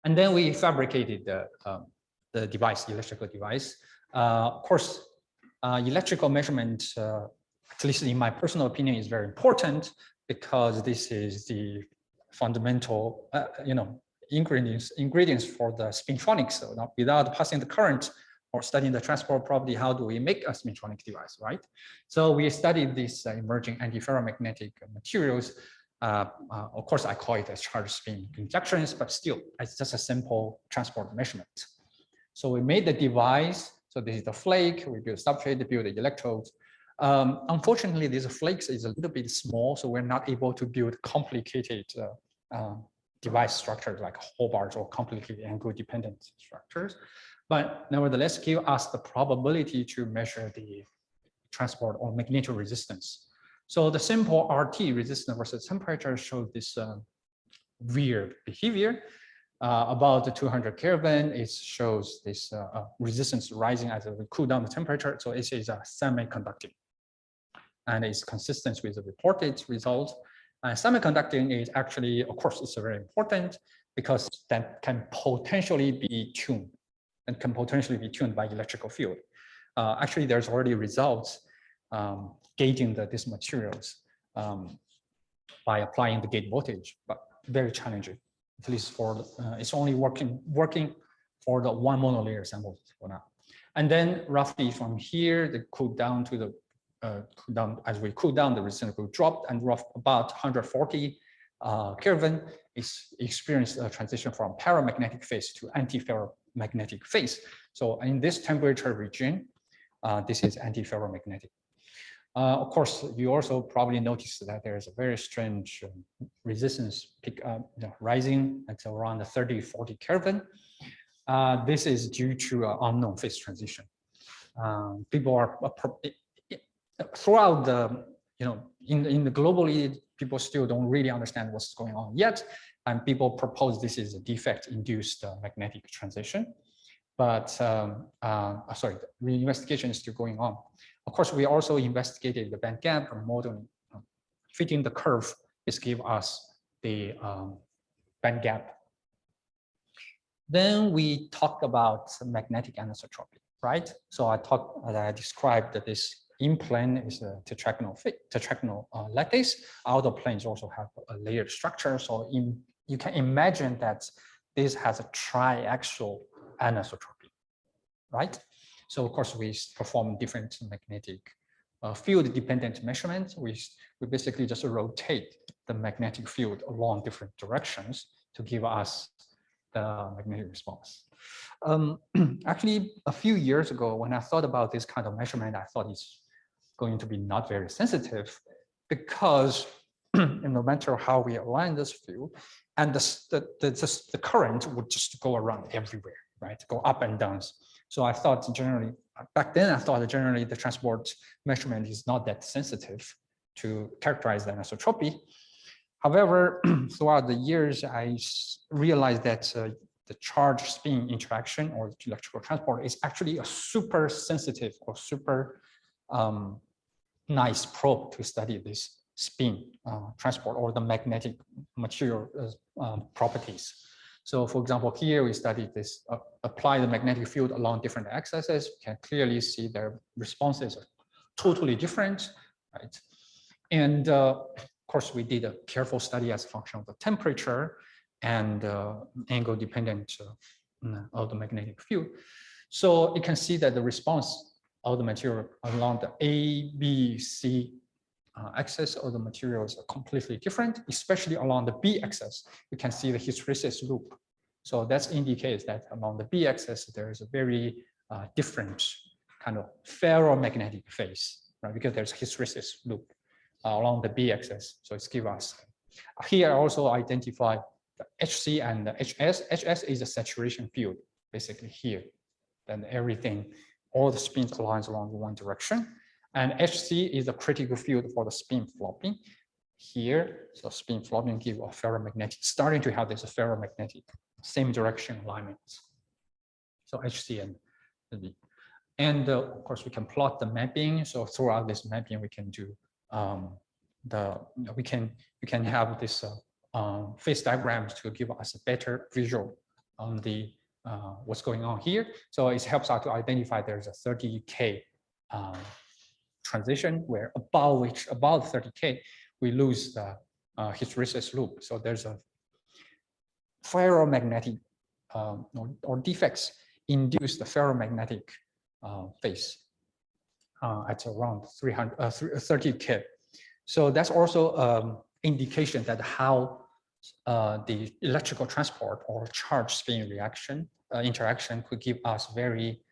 And then we fabricated the device, electrical device. Of course, electrical measurement, at least in my personal opinion, is very important, because this is the fundamental, ingredients for the spintronics. So now, without passing the current or studying the transport property, how do we make a spintronic device, right? So we studied these emerging anti-ferromagnetic materials. Of course, I call it as charge spin conjunctions, but still, it's just a simple transport measurement. So we made the device. So this is the flake. We build substrate, build the electrodes. Unfortunately, these flakes is a little bit small, so we're not able to build complicated device structures like hole bars or complicated angle-dependent structures. But nevertheless, give us the probability to measure the transport or magnetic resistance. So the simple RT, resistance versus temperature, shows this weird behavior. About the 200 Kelvin, it shows this resistance rising as we cool down the temperature. So it is a semiconducting, and it's consistent with the reported result. Semiconducting is actually, of course, it's very important, because that can potentially be tuned and can potentially be tuned by electrical field. Actually, there's already results gauging these materials by applying the gate voltage, but very challenging. At least for it's only working for the 1 monolayer samples for now. And then roughly from here, the cool down to the as we cool down, the resistance will drop, and about 140 Kelvin is experienced a transition from paramagnetic phase to anti-ferromagnetic phase. So in this temperature region, this is anti-ferromagnetic. Of course, you also probably noticed that there is a very strange resistance peak rising at around 30-40 Kelvin. This is due to an unknown phase transition. People are throughout the in the globally, people still don't really understand what's going on yet, and people propose this is a defect-induced magnetic transition. But sorry, the investigation is still going on. Of course, we also investigated the band gap modeling fitting the curve is give us the band gap. Then we talked about magnetic anisotropy, right? So I described that this in plane is a tetragonal lattice. Outer planes also have a layered structure. So you can imagine that this has a triaxial anisotropy, right? So of course we perform different magnetic field dependent measurements. We basically just rotate the magnetic field along different directions to give us the magnetic response. Actually, a few years ago, when I thought about this kind of measurement, I thought it's going to be not very sensitive because no matter how we align this field, and the current would just go around everywhere, right? Go up and down. So I thought generally, back then I thought generally the transport measurement is not that sensitive to characterize the anisotropy. However, throughout the years, I realized that the charge spin interaction or electrical transport is actually a super sensitive or super nice probe to study this spin transport or the magnetic material properties. So for example, here we studied this, apply the magnetic field along different axes. You can clearly see their responses are totally different, right? And of course, we did a careful study as a function of the temperature and angle dependent of the magnetic field. So you can see that the response of the material along the A, B, C axis of the materials are completely different, especially along the B axis. You can see the hysteresis loop. So that indicates that along the B axis, there is a very different kind of ferromagnetic phase, right? Because there's hysteresis loop along the B axis. So it's give us. Here I also identify the HC and the HS. HS is a saturation field, basically here. Then everything, all the spins aligns along one direction. And HC is a critical field for the spin flopping. Here, so spin flopping give a ferromagnetic, starting to have this ferromagnetic, same direction alignments. So HC and B. And of course, we can plot the mapping. So throughout this mapping, we can do we can have this phase diagrams to give us a better visual on the what's going on here. So it helps us to identify there's a 30K transition where above 30K, we lose the hysteresis loop. So there's a ferromagnetic or defects induce the ferromagnetic phase at around 30K. So that's also indication that how the electrical transport or charge spin reaction interaction could give us very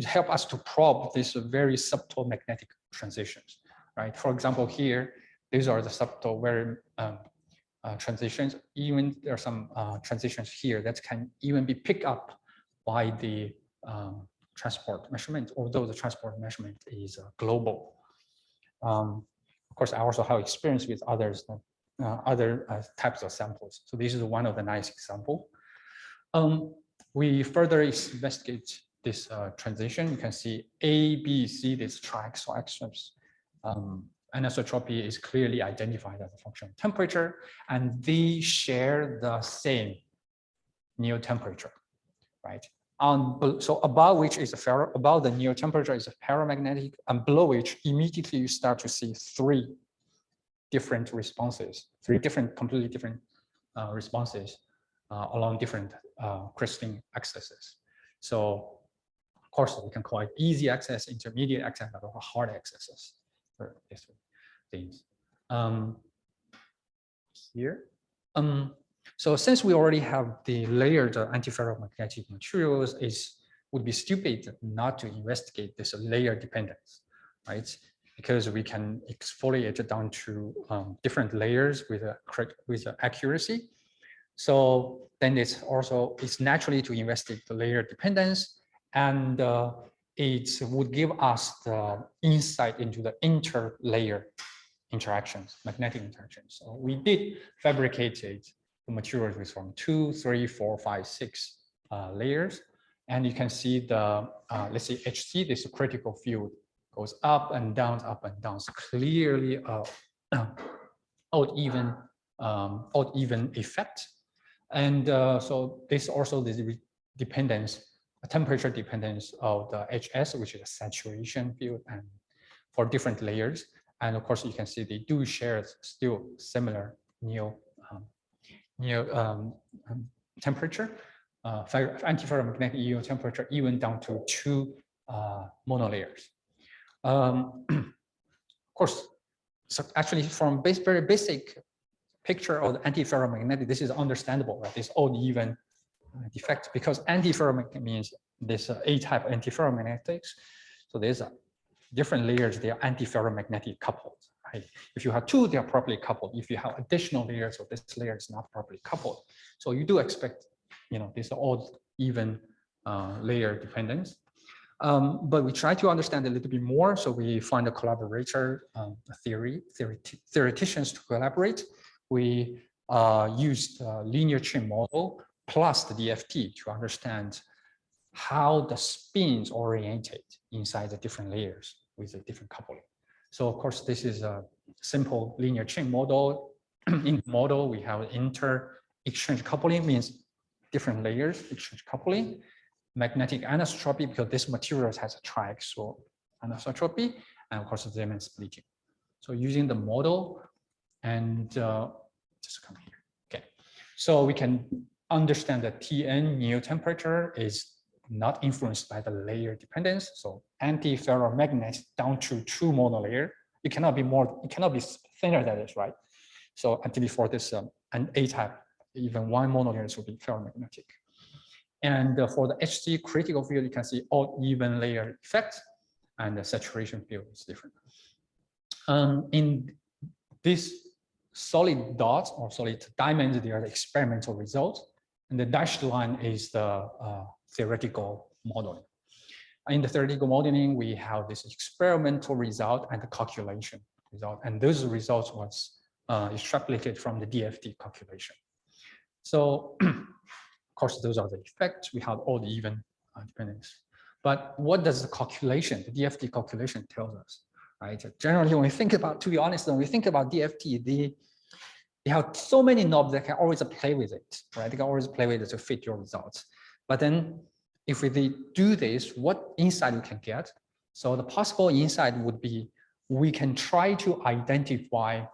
help us to probe these very subtle magnetic transitions, right? For example, here, these are the subtle very transitions. Even there are some transitions here that can even be picked up by the transport measurement, although the transport measurement is global. Of course, I also have experience with others, other types of samples. So this is one of the nice example. We further investigate this transition. You can see A, B, C, this triaxial axis. Anisotropy is clearly identified as a function of temperature, and they share the same neo temperature, right? So above which is above the neo temperature is a paramagnetic, and below which immediately you start to see three different responses, completely different responses along different crystalline axes. So of course we can call it easy access, intermediate access, or hard accesses for these things. Here. So since we already have the layered anti-ferromagnetic materials, it would be stupid not to investigate this layer dependence, right? Because we can exfoliate it down to different layers with accuracy. So then it's naturally to investigate the layer dependence, and it would give us the insight into the interlayer interactions, magnetic interactions. So we did fabricate the materials with from 2, 3, 4, 5, 6 layers. And you can see the, let's say HC, this critical field goes up and down, so clearly odd even effect. And so this also the dependence, temperature dependence of the HS, which is a saturation field, and for different layers. And of course, you can see they do share still similar temperature, anti-ferromagnetic EO temperature, even down to 2 monolayers. Of course, so actually from very basic picture of the anti-ferromagnetic, this is understandable, right? This odd even defect, because anti-ferromagnetic means there's A-type anti-ferromagnetics. So there's different layers, they are anti-ferromagnetic coupled, right? If you have 2, they are properly coupled. If you have additional layers, or this layer is not properly coupled. So you do expect, this odd even layer dependence. But we try to understand a little bit more. So we find a collaborator, theoreticians to collaborate. We used linear chain model plus the DFT to understand how the spins orientate inside the different layers with a different coupling. So of course, this is a simple linear chain model. In the model, we have inter-exchange coupling, means different layers, exchange coupling. Magnetic anisotropy, because this material has a triaxial anisotropy, and of course, the Zeeman splitting. So using the model, and just come here. Okay, so we can understand that Tn new temperature is not influenced by the layer dependence. So anti-ferromagnet down to 2 monolayer, it cannot be thinner than this, right? So until before this, an A-type, even 1 monolayer will be ferromagnetic. And for the HC critical field, you can see odd even layer effect, and the saturation field is different. In this solid dots or solid diamonds, they are the experimental results, and the dashed line is the theoretical modeling. In the theoretical modeling, we have this experimental result and the calculation result, and those results was extrapolated from the DFT calculation. So, of course, those are the effects. We have odd even dependence. But what does the calculation, the DFT calculation tells us, right? Generally, when we think about, to be honest, when we think about DFT, they have so many knobs that can always play with it, right? They can always play with it to fit your results. But then if we do this, what insight we can get? So the possible insight would be, we can try to identify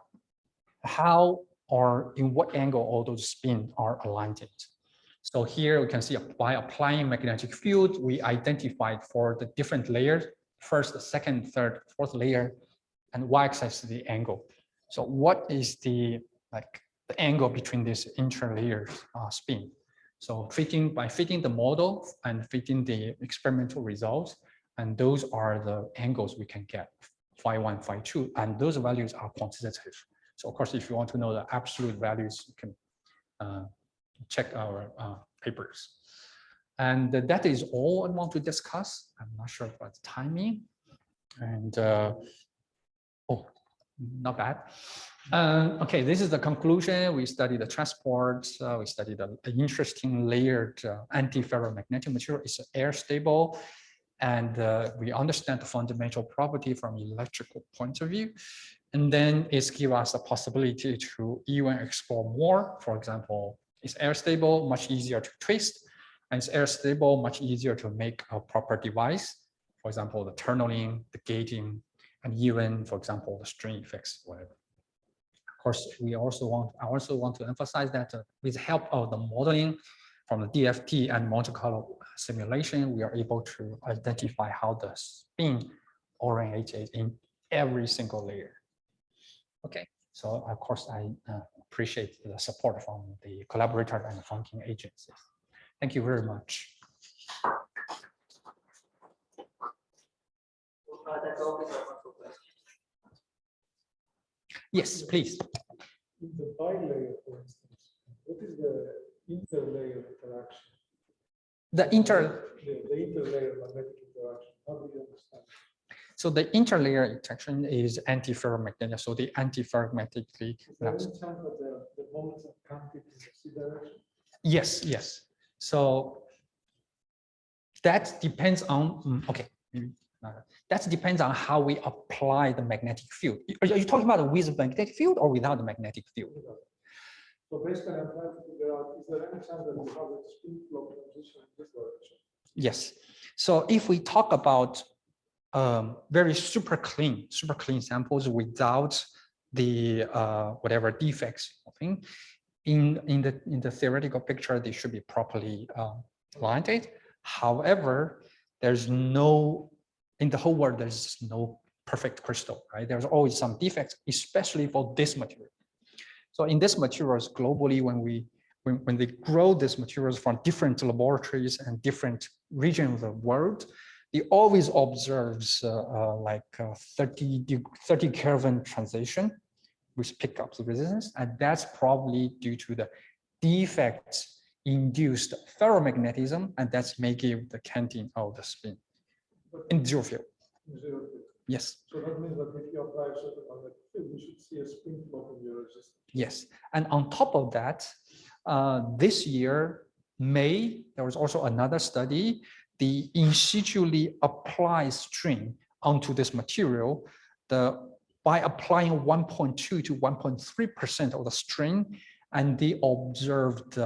how or in what angle all those spins are aligned. So here we can see by applying magnetic field, we identified for the different layers, first, second, third, fourth layer, and y-axis the angle. So what is the angle between these interlayers spin? So by fitting the model and fitting the experimental results, and those are the angles we can get, phi1, phi2, and those values are quantitative. So of course, if you want to know the absolute values, you can check our papers. And that is all I want to discuss. I'm not sure about the timing. And oh, not bad. Okay, this is the conclusion. We studied the transport. We studied an interesting layered anti-ferromagnetic material. It's air stable. And we understand the fundamental property from electrical point of view. And then it's give us a possibility to even explore more. For example, it's air stable, much easier to twist. And it's air stable, much easier to make a proper device. For example, the tunneling, the gating, and even, for example, the string effects, whatever. Of course, I also want to emphasize that with the help of the modeling from the DFT and Monte Carlo simulation, we are able to identify how the spin orientates in every single layer. Okay, so of course, I appreciate the support from the collaborators and funding agencies. Thank you very much. That's all we have for questions. Yes, please. In the bilayer, for instance, what is the interlayer interaction? The interlayer magnetic interaction. How do you understand? So the interlayer interaction is anti-ferromagnetic. So the anti-ferromagnetically. Is there any chance that the moments are counted in the C direction? Yes, yes. So that depends on, okay, That depends on how we apply the magnetic field. Are you talking about with the magnetic field or without the magnetic field? So basically, I'm trying to figure out, is there any chance that we have a spin flow transition in this direction? Yes. So if we talk about very super clean samples without the whatever defects, in the theoretical picture, they should be properly blinded. However, there's no, in the whole world, there's no perfect crystal, right? There's always some defects, especially for this material. So in this materials globally, when they grow these materials from different laboratories and different regions of the world, they always observes like 30 Kelvin transition, which pick up the resistance, and that's probably due to the defects induced ferromagnetism, and that's making the canting of the spin in zero field. Yes. So that means that if you apply a certain magnetic field, you should see a spin flow in your resistance. Yes, and on top of that, this year, May, there was also another study, the in situ applied string onto this material, by applying 1.2 to 1.3% of the string, and they observed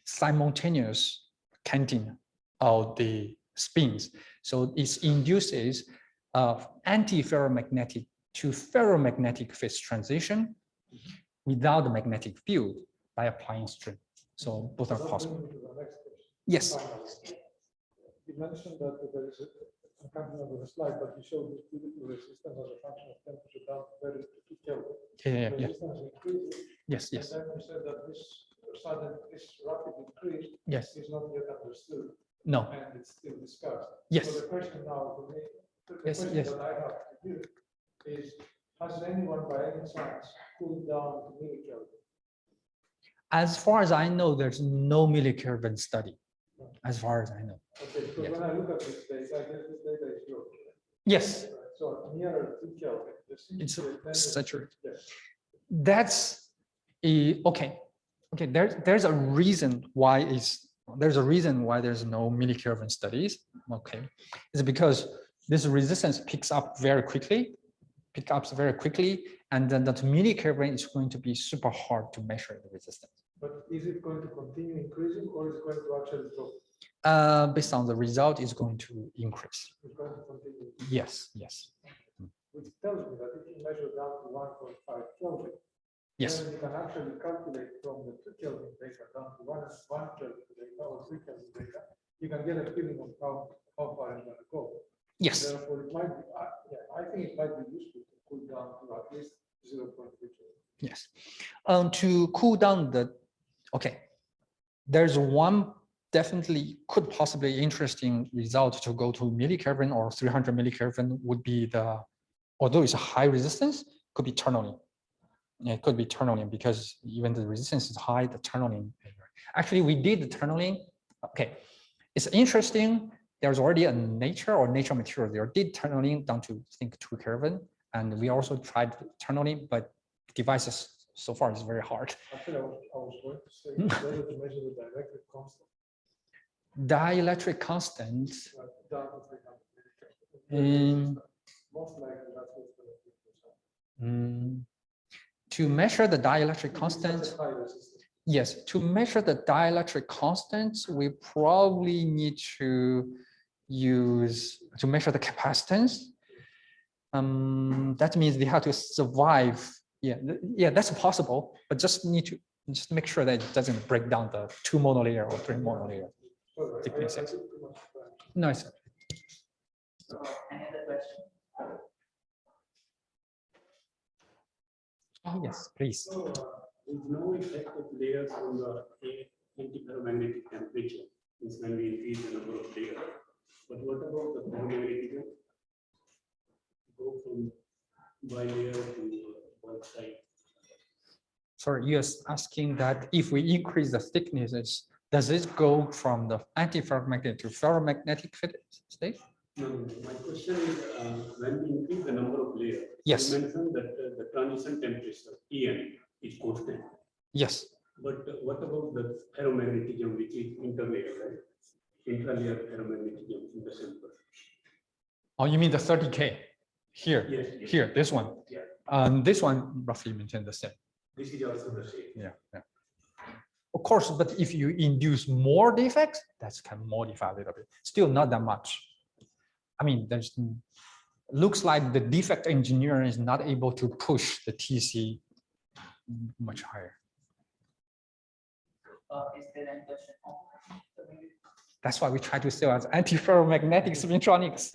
simultaneous canting of the spins. So it induces anti-ferromagnetic to ferromagnetic phase transition without the magnetic field by applying string. So both are possible. Yes. You mentioned that there is a can't remember the slide, but you showed this beautiful resistance as a function of temperature down to 2 Kelvin. Yeah. Resistance increases. Yes. And then you said that this rapid increase Yes. is not yet understood. No. And it's still discussed. Yes. So the question now for me, the Yes, question yes. that I have to you is, has anyone by any chance cooled down to millikelvin? As far as I know, there's no millikelvin study. As far as I know. Okay, because when I look at this data, I guess this data is yours. Yes. So nearer 2 Kelvin, It's saturated. Yes. That's okay. Okay, there's a reason why there's no millikelvin studies. Okay, it's because this resistance picks up very quickly, and then that millikelvin is going to be super hard to measure the resistance. But is it going to continue increasing, or is it going to actually drop? Based on the result, is going to increase. It's going to continue. Yes. Which tells me that if you measure down to 1.5 Kelvin, Yes. then you can actually calculate from the 2 Kelvin data down to 1 Kelvin data or 3 Kelvin data. You can get a feeling of how far it's going to go. Yes. Therefore, it might be, I think it might be useful to cool down to at least 0.3 Kelvin. Yes. To cool down there's one definitely could possibly interesting result to go to millikelvin or 300 millikelvin would be although it's a high resistance, could be tunneling. It could be tunneling because even the resistance is high, the tunneling. Actually, we did the tunneling. Okay, it's interesting. There's already a nature material there did tunneling down to I think 2 Kelvin, and we also tried tunneling, but devices so far is very hard. Actually, I was going to say whether to measure the dielectric constant. Dielectric constant. Down to 300 millikelvin. Most likely that's what's going to be. To measure the dielectric constant, yes, to measure the dielectric constant, we probably need to measure the capacitance. That means they have to survive. Yeah, that's possible, but just need to make sure that it doesn't break down the 2 monolayer or 3 monolayer. No, it's okay. Any other question? Oh, yes, please. So, there's no effect of layers on the anti-ferromagnetic temperature, means when we increase the number of layers. But what about the ferromagnetism? Go from bilayer to one side. Sorry, you're asking that if we increase the thicknesses, does it go from the anti-ferromagnetic to ferromagnetic state? No, my question is when we increase the number of layers, yes, you mentioned that the transition temperature Tn is constant. Yes. But what about the ferromagnetism, which is interlayer, right? Intralayer ferromagnetism in the sample. Oh, you mean the 30K? Here, Yes, yes. here, this one. Yeah. This one roughly maintains the same. This is also the same. Yeah. Of course, but if you induce more defects, that can modify a little bit. Still not that much. I mean, there's looks like the defect engineer is not able to push the TC much higher. Is there any question? That's why we try to sell as anti-ferromagnetic Symmetronics.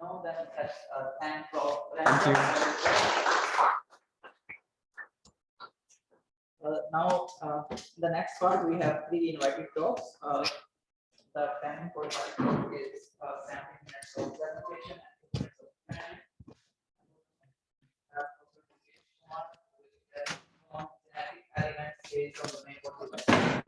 No, then let's thank Prof. Thank you. Now, the next part, we have 3 invited talks. The time for that talk is 17 minutes of presentation and 2 minutes of Q&A. Kumar, genetic elements based on the main motivation.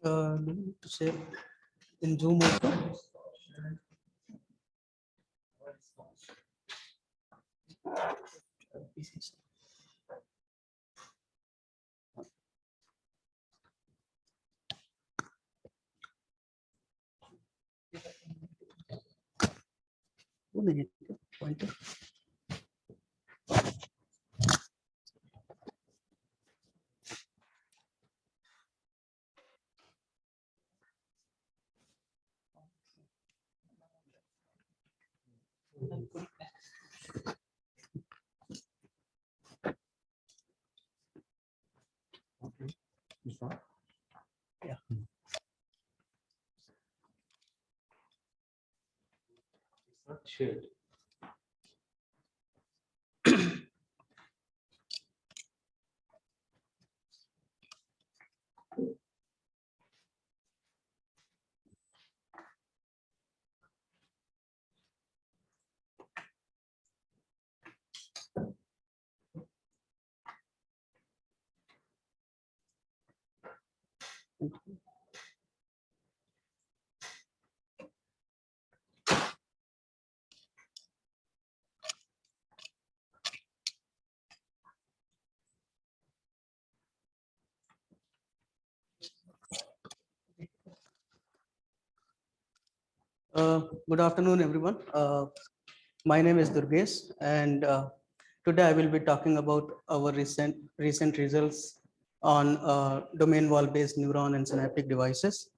To share in Zoom also. Pointer. Yeah. It's not shared. Good afternoon, everyone. My name is Durgesh, and today I will be talking about our recent results on domain wall-based neuron and synaptic devices.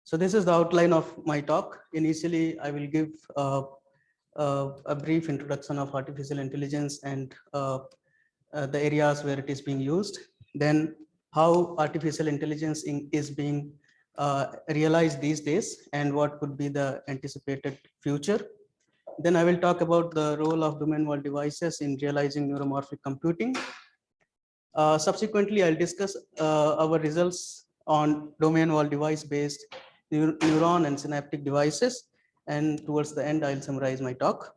So this is the outline of my talk. Initially, I will give a brief introduction of artificial intelligence and the areas where it is being used. Then how artificial intelligence is being realized these days and what could be the anticipated future. Then I will talk about the role of domain wall devices in realizing neuromorphic computing. Subsequently, I'll discuss our results on domain wall device based neuron and synaptic devices. And towards the end, I'll summarize my talk.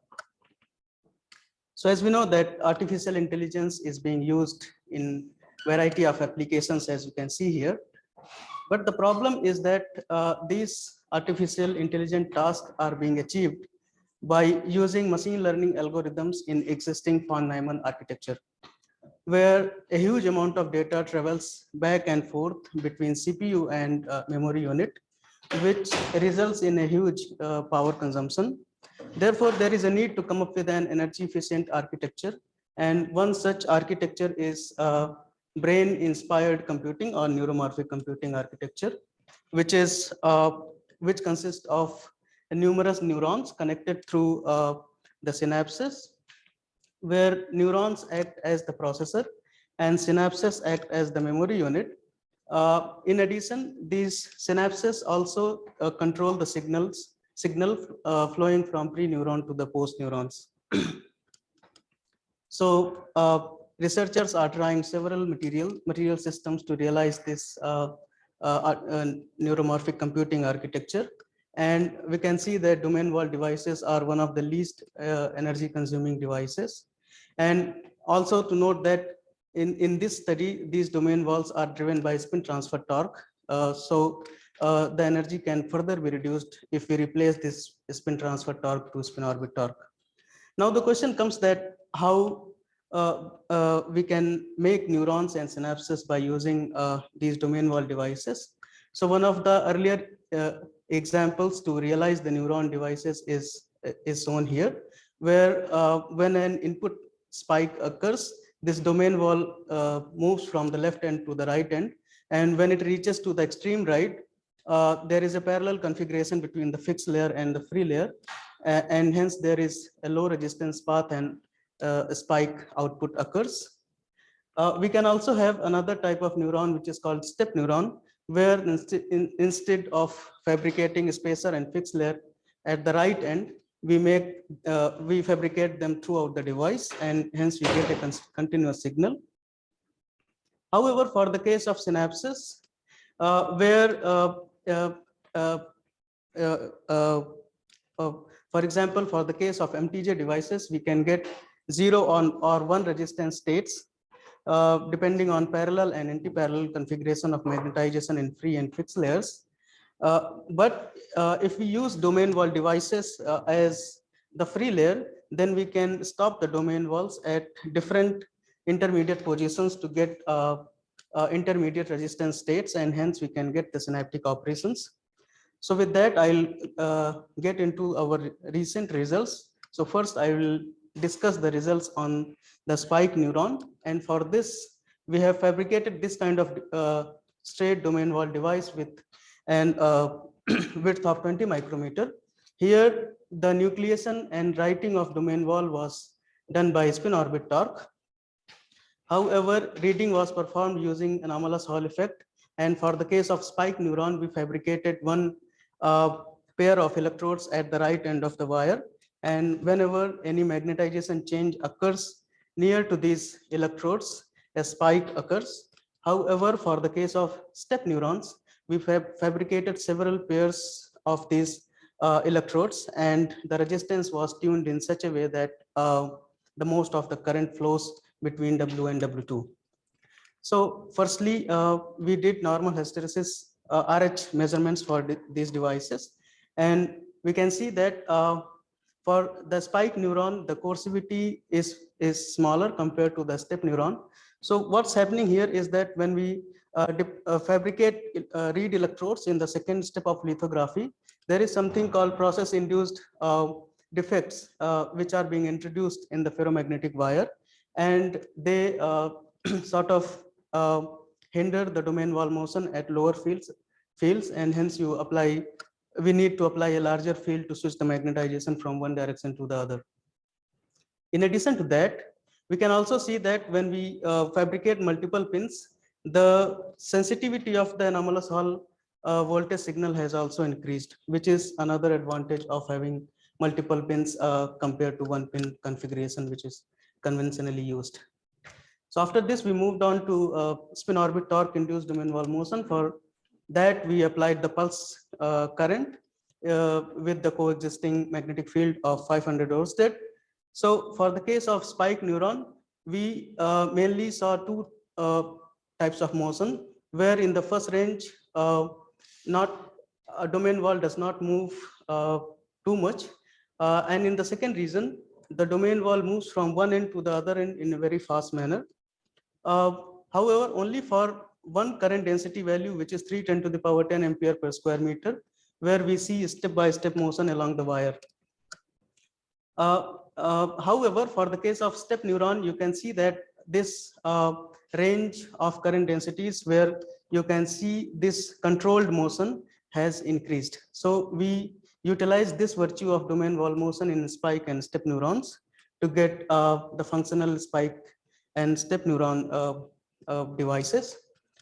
So as we know that artificial intelligence is being used in variety of applications, as you can see here. But the problem is that these artificial intelligent tasks are being achieved by using machine learning algorithms in existing von Neumann architecture, where a huge amount of data travels back and forth between CPU and memory unit, which results in a huge power consumption. Therefore, there is a need to come up with an energy efficient architecture. And one such architecture is brain inspired computing or neuromorphic computing architecture, which consists of numerous neurons connected through the synapses, where neurons act as the processor and synapses act as the memory unit. In addition, these synapses also control the signal flowing from pre-neuron to the post-neurons. So researchers are trying several material systems to realize this neuromorphic computing architecture. And we can see that domain wall devices are one of the least energy consuming devices. And also to note that in this study, these domain walls are driven by spin transfer torque, The energy can further be reduced if we replace this spin transfer torque to spin orbit torque. Now the question comes that how we can make neurons and synapses by using these domain wall devices. So one of the earlier examples to realize the neuron devices is shown here, where when an input spike occurs, this domain wall moves from the left end to the right end, and when it reaches to the extreme right, there is a parallel configuration between the fixed layer and the free layer, and hence there is a low resistance path and a spike output occurs. We can also have another type of neuron which is called step neuron, where instead of fabricating a spacer and fixed layer at the right end, we fabricate them throughout the device, and hence we get a continuous signal. However, for the case of synapses, for example, for the case of MTJ devices, we can get 0 or 1 resistance states, depending on parallel and anti-parallel configuration of magnetization in free and fixed layers. But if we use domain wall devices as the free layer, then we can stop the domain walls at different intermediate positions to get intermediate resistance states, and hence we can get the synaptic operations. So with that, I'll get into our recent results. So first I will discuss the results on the spike neuron, and for this we have fabricated this kind of straight domain wall device with an width of 20 micrometer. Here the nucleation and writing of domain wall was done by spin orbit torque. However, reading was performed using anomalous Hall effect, and for the case of spike neuron, we fabricated one pair of electrodes at the right end of the wire, and whenever any magnetization change occurs near to these electrodes, a spike occurs. However, for the case of step neurons, we fabricated several pairs of these electrodes, and the resistance was tuned in such a way that the most of the current flows between W and W2. So firstly, we did normal hysteresis RH measurements for these devices, and we can see that for the spike neuron, the coercivity is smaller compared to the step neuron. So what's happening here is that when we fabricate reed electrodes in the second step of lithography, there is something called process-induced defects which are being introduced in the ferromagnetic wire, and they sort of hinder the domain wall motion at lower fields, and hence we need to apply a larger field to switch the magnetization from one direction to the other. In addition to that, we can also see that when we fabricate multiple pins, the sensitivity of the anomalous Hall voltage signal has also increased, which is another advantage of having multiple pins compared to one pin configuration, which is conventionally used. So after this, we moved on to spin orbit torque induced domain wall motion. For that, we applied the pulse current with the coexisting magnetic field of 500 Oersted. So for the case of spike neuron, we mainly saw two types of motion, where in the first range, domain wall does not move too much. And in the second region, the domain wall moves from one end to the other end in a very fast manner. However, only for one current density value, which is 310 to the power 10 ampere per square meter, where we see step-by-step motion along the wire. However, for the case of step neuron, you can see that this range of current densities where you can see this controlled motion has increased. So we utilize this virtue of domain wall motion in spike and step neurons to get the functional spike and step neuron devices.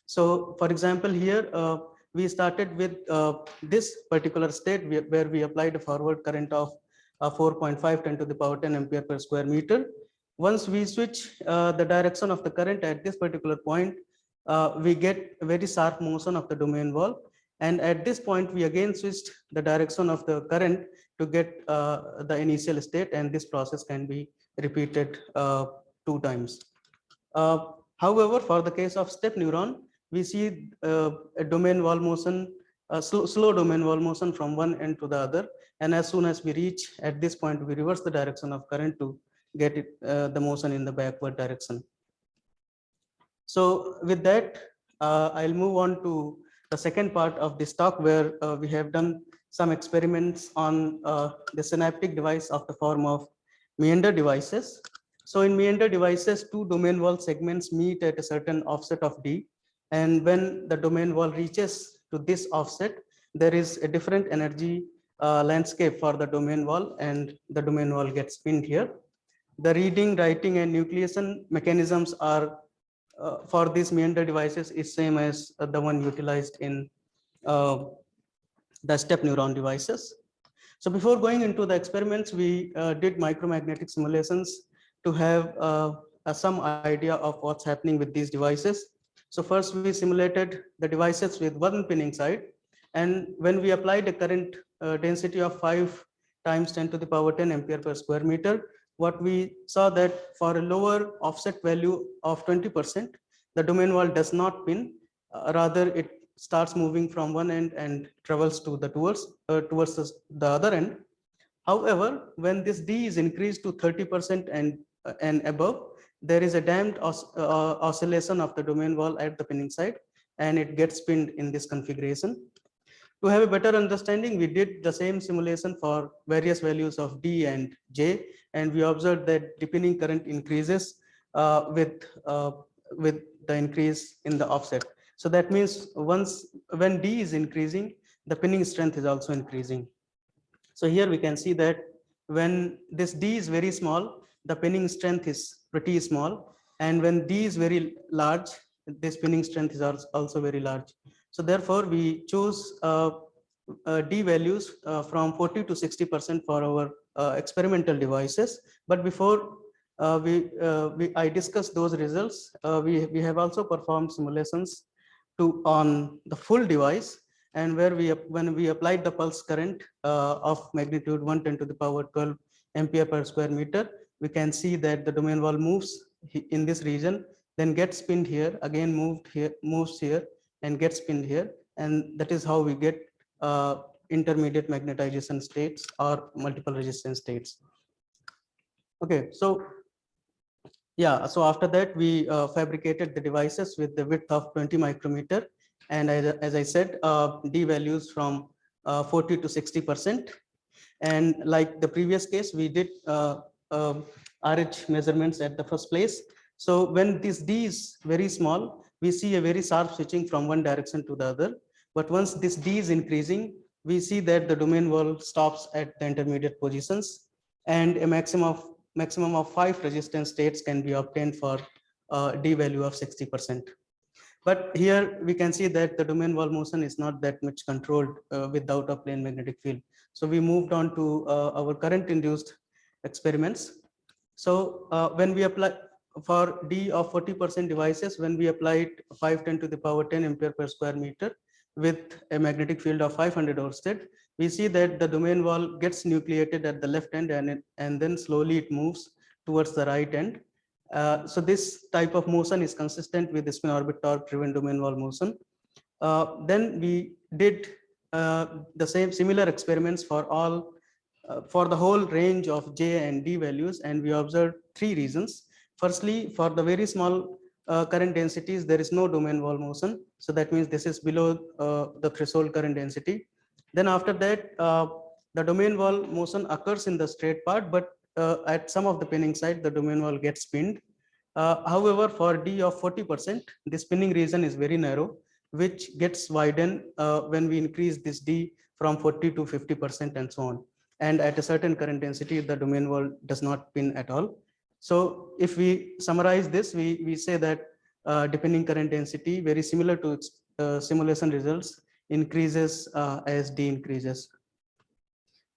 So for example, here we started with this particular state where we applied a forward current of 4.5 10 to the power 10 ampere per square meter. Once we switch the direction of the current at this particular point, we get a very sharp motion of the domain wall. And at this point, we again switched the direction of the current to get the initial state, and this process can be repeated 2 times. However, for the case of step neuron, we see a domain wall motion, a slow domain wall motion from one end to the other. And as soon as we reach at this point, we reverse the direction of current to get it, the motion in the backward direction. So with that, I'll move on to the second part of this talk, where we have done some experiments on the synaptic device of the form of meander devices. So in meander devices, two domain wall segments meet at a certain offset of D. And when the domain wall reaches to this offset, there is a different energy landscape for the domain wall, and the domain wall gets pinned here. The reading, writing, and nucleation mechanisms are for these meander devices is same as the one utilized in the step neuron devices. So before going into the experiments, we did micromagnetic simulations to have some idea of what's happening with these devices. So first we simulated the devices with one pinning side, and when we applied a current density of 5 times 10 to the power 10 ampere per square meter, what we saw that for a lower offset value of 20%, the domain wall does not pin, rather it starts moving from one end and travels to the towards the other end. However, when this D is increased to 30% and above, there is a damped oscillation of the domain wall at the pinning side, and it gets pinned in this configuration. To have a better understanding, we did the same simulation for various values of D and J, and we observed that depinning current increases with the increase in the offset. So that means when D is increasing, the pinning strength is also increasing. So here we can see that when this D is very small, the pinning strength is pretty small, and when D is very large, this pinning strength is also very large. So therefore, we choose D values from 40 to 60% for our experimental devices. But before I discuss those results, we have also performed simulations on the full device, and where when we applied the pulse current of magnitude 110 to the power 12 ampere per square meter, we can see that the domain wall moves in this region, then gets pinned here, again moves here, and gets pinned here, and that is how we get intermediate magnetization states or multiple resistance states. Okay, so yeah, so after that we fabricated the devices with the width of 20 micrometer, and as I said, D values from 40 to 60%. And like the previous case, we did RH measurements at the first place. So when this D is very small, we see a very sharp switching from one direction to the other. But once this D is increasing, we see that the domain wall stops at the intermediate positions, and a maximum of 5 resistance states can be obtained for D value of 60%. But here we can see that the domain wall motion is not that much controlled without a plane magnetic field. So we moved on to our current induced experiments. So when we apply for D of 40% devices, when we applied 510 to the power 10 ampere per square meter with a magnetic field of 500 Oersted, we see that the domain wall gets nucleated at the left end, and then slowly it moves towards the right end. So this type of motion is consistent with the spin orbit torque driven domain wall motion. Then we did the similar experiments for the whole range of J and D values, and we observed 3 reasons. Firstly, for the very small current densities, there is no domain wall motion. So that means this is below the threshold current density. Then after that, the domain wall motion occurs in the straight part, but at some of the pinning side, the domain wall gets pinned. However, for D of 40%, the spinning region is very narrow, which gets widened when we increase this D from 40 to 50% and so on. And at a certain current density, the domain wall does not pin at all. So if we summarize this, we say that depending current density, very similar to simulation results, increases as D increases.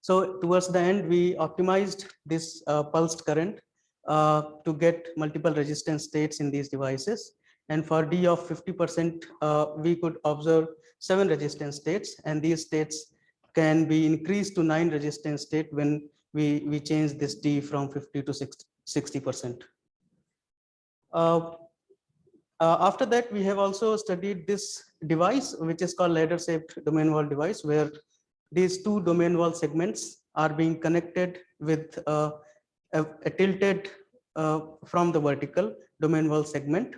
So towards the end, we optimized this pulsed current to get multiple resistance states in these devices. And for D of 50%, we could observe 7 resistance states, and these states can be increased to 9 resistance state when we change this D from 50 to 60%. After that, we have also studied this device, which is called ladder-shaped domain wall device, where these two domain wall segments are being connected with a tilted from the vertical domain wall segment,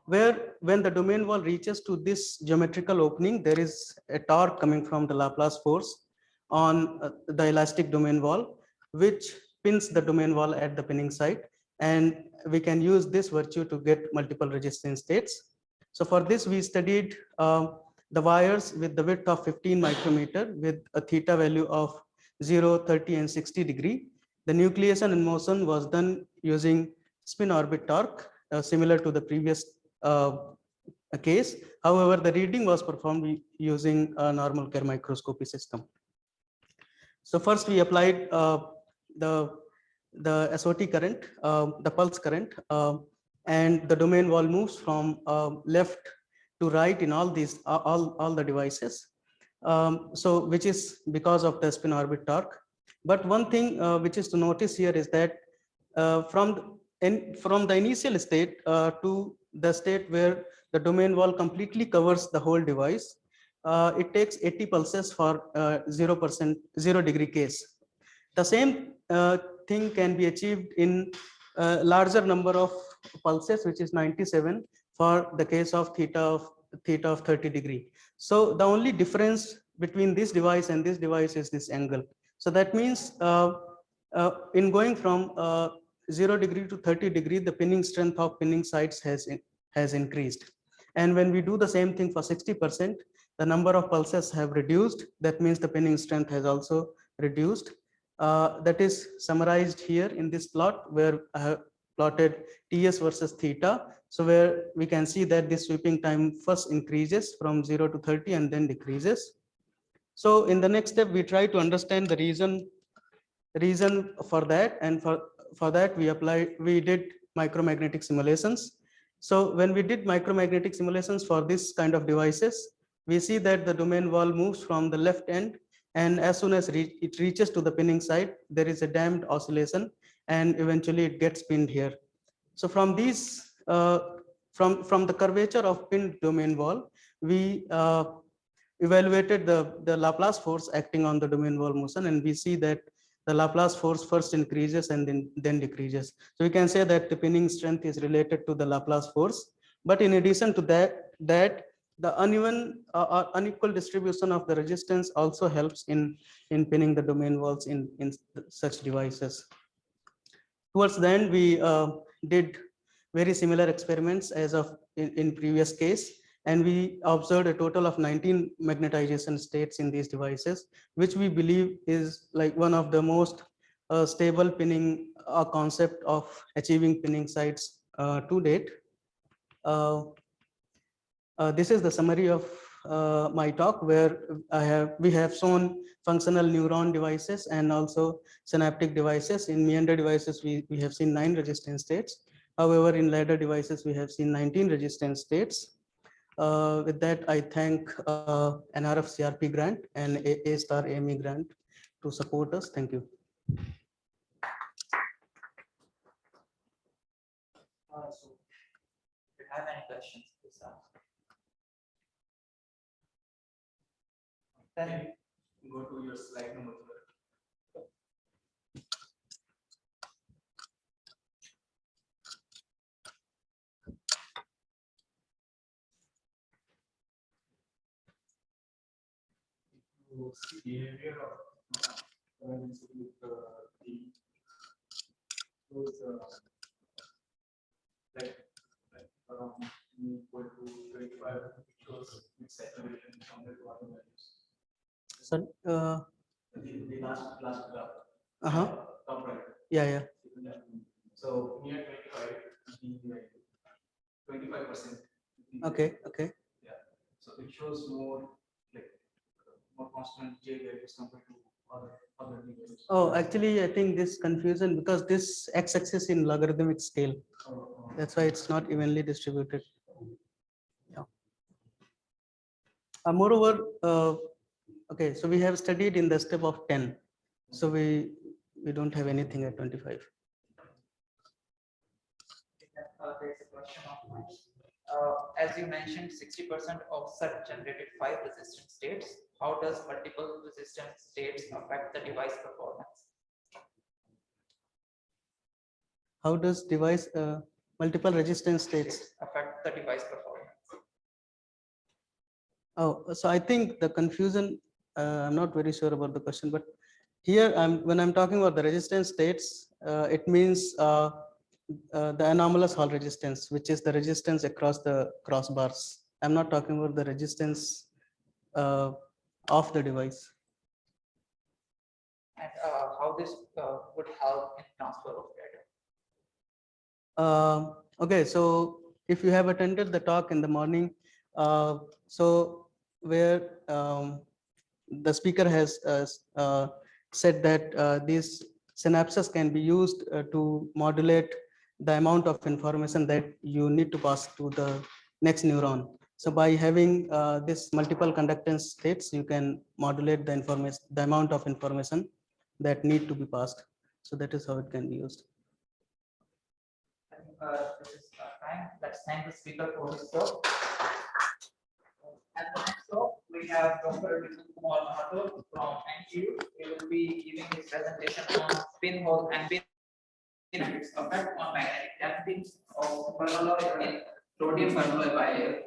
where when the domain wall reaches to this geometrical opening, there is a torque coming from the Laplace force on the elastic domain wall, which pins the domain wall at the pinning site. And we can use this virtue to get multiple resistance states. So for this, we studied the wires with the width of 15 micrometer with a theta value of 0, 30, and 60 degree. The nucleation and motion was done using spin orbit torque, similar to the previous case. However, the reading was performed using a normal Kerr microscopy system. So first we applied the SOT current, the pulse current, and the domain wall moves from left to right in all these all the devices. So which is because of the spin orbit torque. But one thing which is to notice here is that from the initial state to the state where the domain wall completely covers the whole device, it takes 80 pulses for 0 degree case. The same thing can be achieved in a larger number of pulses, which is 97 for the case of theta of 30 degree. So the only difference between this device and this device is this angle. So that means in going from 0 degree to 30 degree, the pinning strength of pinning sites has increased. And when we do the same thing for 60%, the number of pulses have reduced. That means the pinning strength has also reduced. That is summarized here in this plot, where I have plotted TS versus theta. So where we can see that this sweeping time first increases from 0 to 30 and then decreases. So in the next step, we try to understand the reason for that, and for that we did micromagnetic simulations. So when we did micromagnetic simulations for this kind of devices, we see that the domain wall moves from the left end, and as soon as it reaches to the pinning side, there is a damped oscillation, and eventually it gets pinned here. So from these from the curvature of pinned domain wall, we evaluated the Laplace force acting on the domain wall motion, and we see that the Laplace force first increases and then decreases. So we can say that the pinning strength is related to the Laplace force. But in addition to that, the uneven or unequal distribution of the resistance also helps in pinning the domain walls in such devices. Towards the end, we did very similar experiments as of in previous case, and we observed a total of 19 magnetization states in these devices, which we believe is like one of the most stable pinning concept of achieving pinning sites to date. This is the summary of my talk, where we have shown functional neuron devices and also synaptic devices. In meander devices, we have seen 9 resistance states. However, in ladder devices, we have seen 19 resistance states. With that, I thank NRF CRP grant and A-star AME grant to support us. Thank you. So if you have any questions, please ask. Then Go to your slide number 12. You see behavior of with like around equal to 25, which shows with saturation compared to other values. Sorry. The last graph. Top right. Yeah. So near 25, 25%. Okay. Yeah. So it shows more like more constant J values compared to other values. Oh, actually, I think this confusion because this x-axis in logarithmic scale. That's why it's not evenly distributed. Yeah. Moreover, okay, so we have studied in the step of 10. So we don't have anything at 25. there's a question of mine. as you mentioned, 60% of such generated 5 resistance states. How does multiple resistance states affect the device performance? How does device multiple resistance states? Affect the device performance? Oh, so I think the confusion, I'm not very sure about the question, but here when I'm talking about the resistance states, it means the anomalous Hall resistance, which is the resistance across the crossbars. I'm not talking about the resistance of the device. And how this would help in transfer of data? Okay, so if you have attended the talk in the morning, so where the speaker has said that these synapses can be used to modulate the amount of information that you need to pass to the next neuron. So by having this multiple conductance states, you can modulate the information, the amount of information that need to be passed. So that is how it can be used. This is time. Let's thank the speaker for his talk. At the next talk, we have Dr. Kumar Mahato from NTU. He will be giving his presentation on pinhole and pin its effect on magnetic damping of ferroalloy in rhodium ferroalloy bilayer.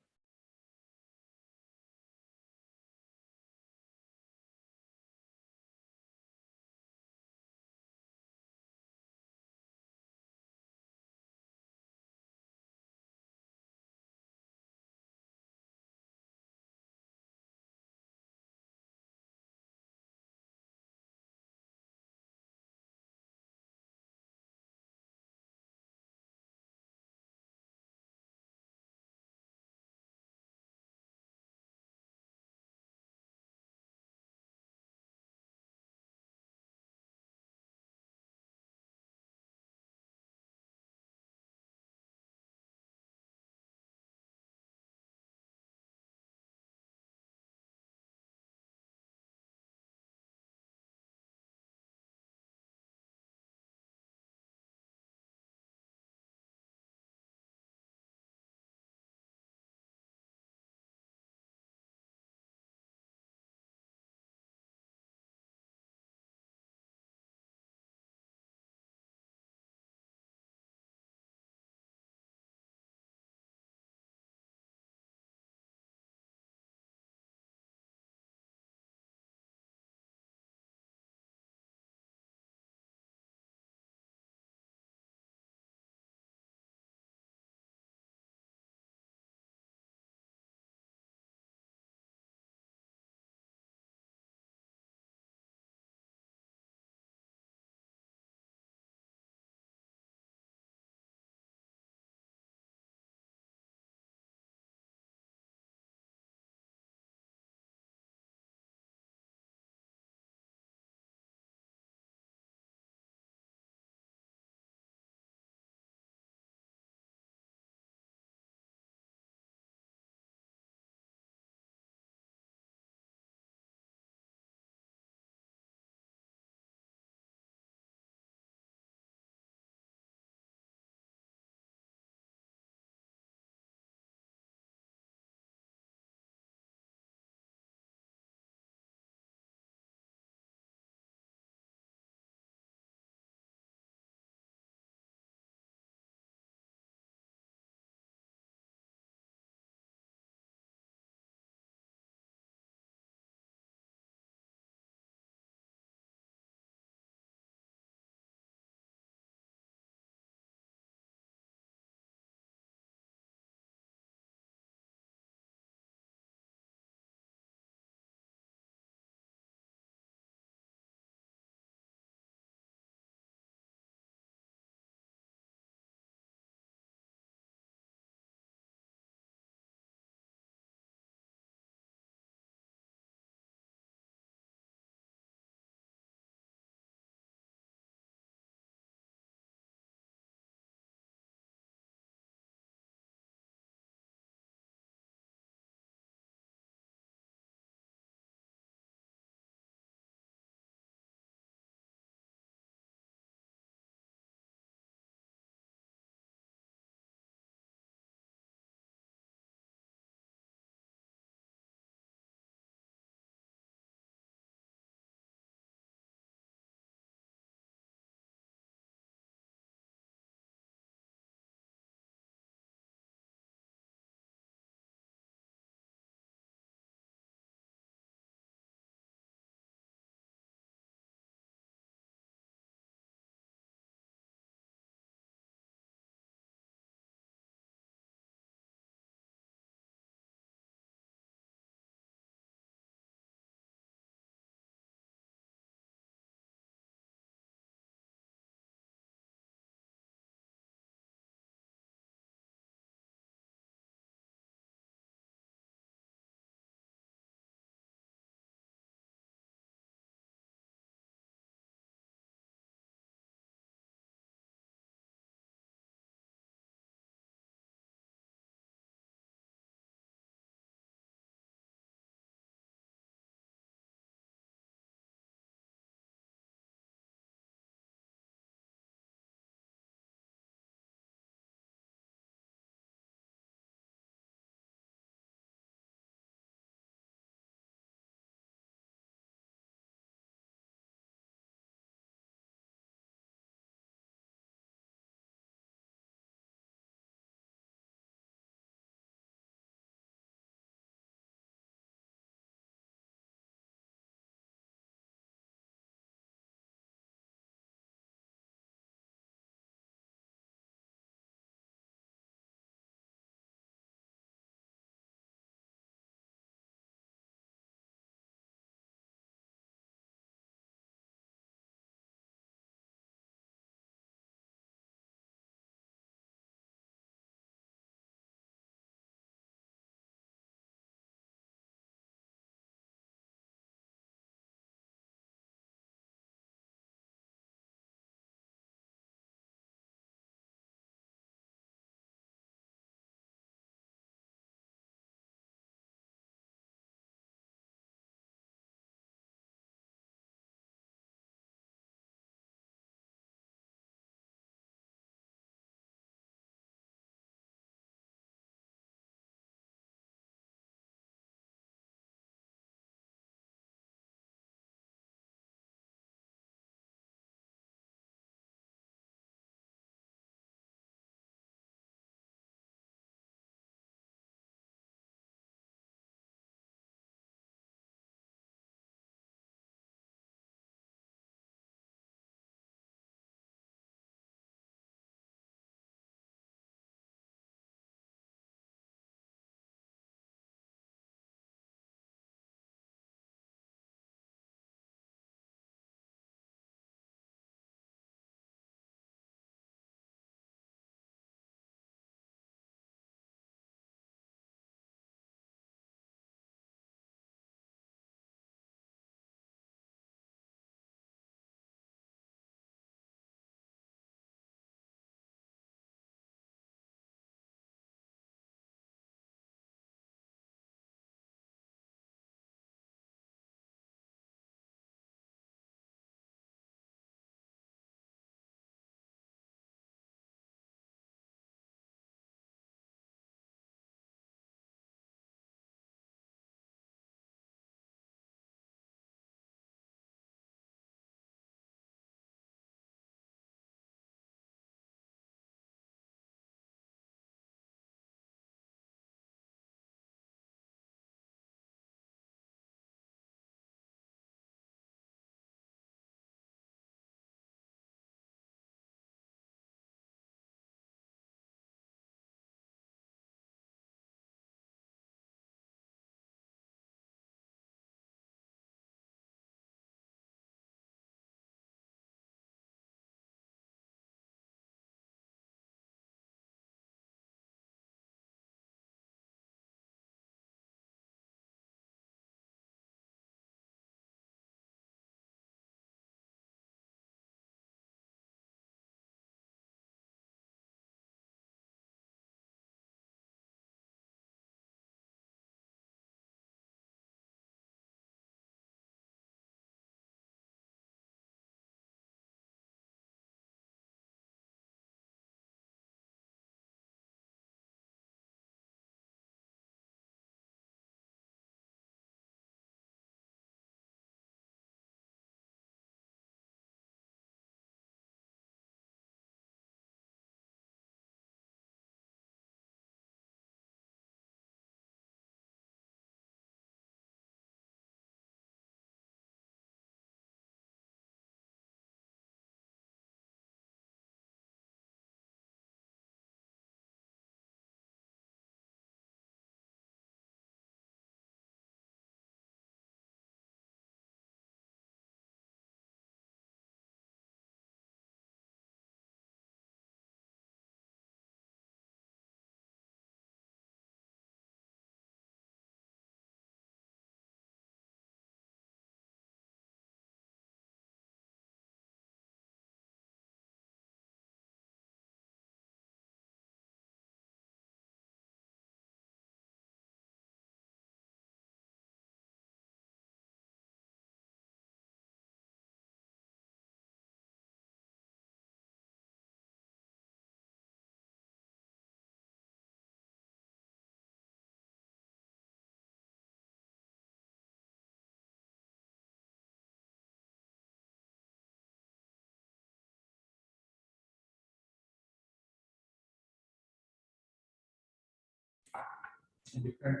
different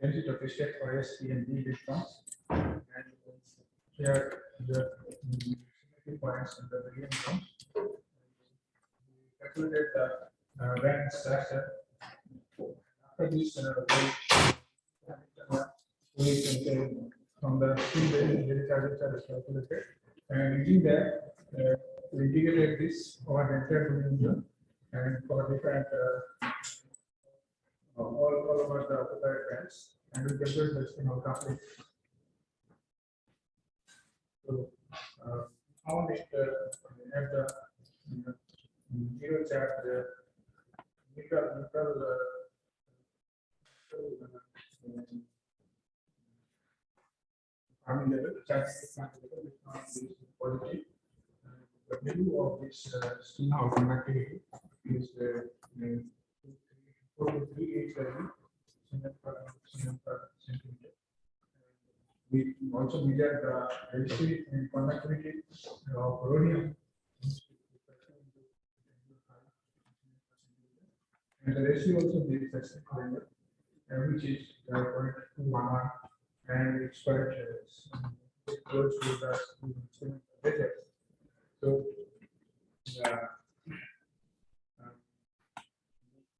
density state for S, P, and D electrons. And here the symmetry points in the medium zone. We calculated the Wang structure. After this, we can from the spin very charges are calculated, and using that we integrated this over the entire medium zone and for different all over the occupied bands, and we calculate the spin of coupling. So found it at the zero charge neutral Army level, charge level is not positive. The value of this spin of conductivity is 4.38 value per centimeter. We also measure the resistivity and conductivity of rhodium, and the ratio also gives the calendar, which is 0.211, and it's quite close to the better. So the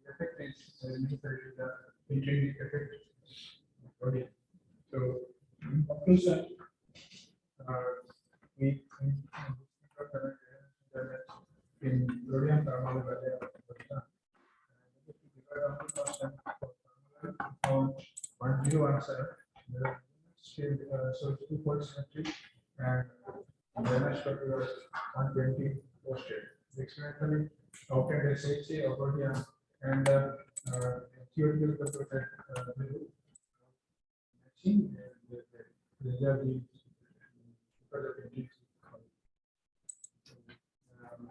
effect is necessary the intrinsic effect of rhodium. So in conclusion, we in rhodium thermal on 1017, so 2 point symmetry, and Anisotropy was 120 posted. Experimentally obtained a safety of rhodium and theoretical calculated value matching these are the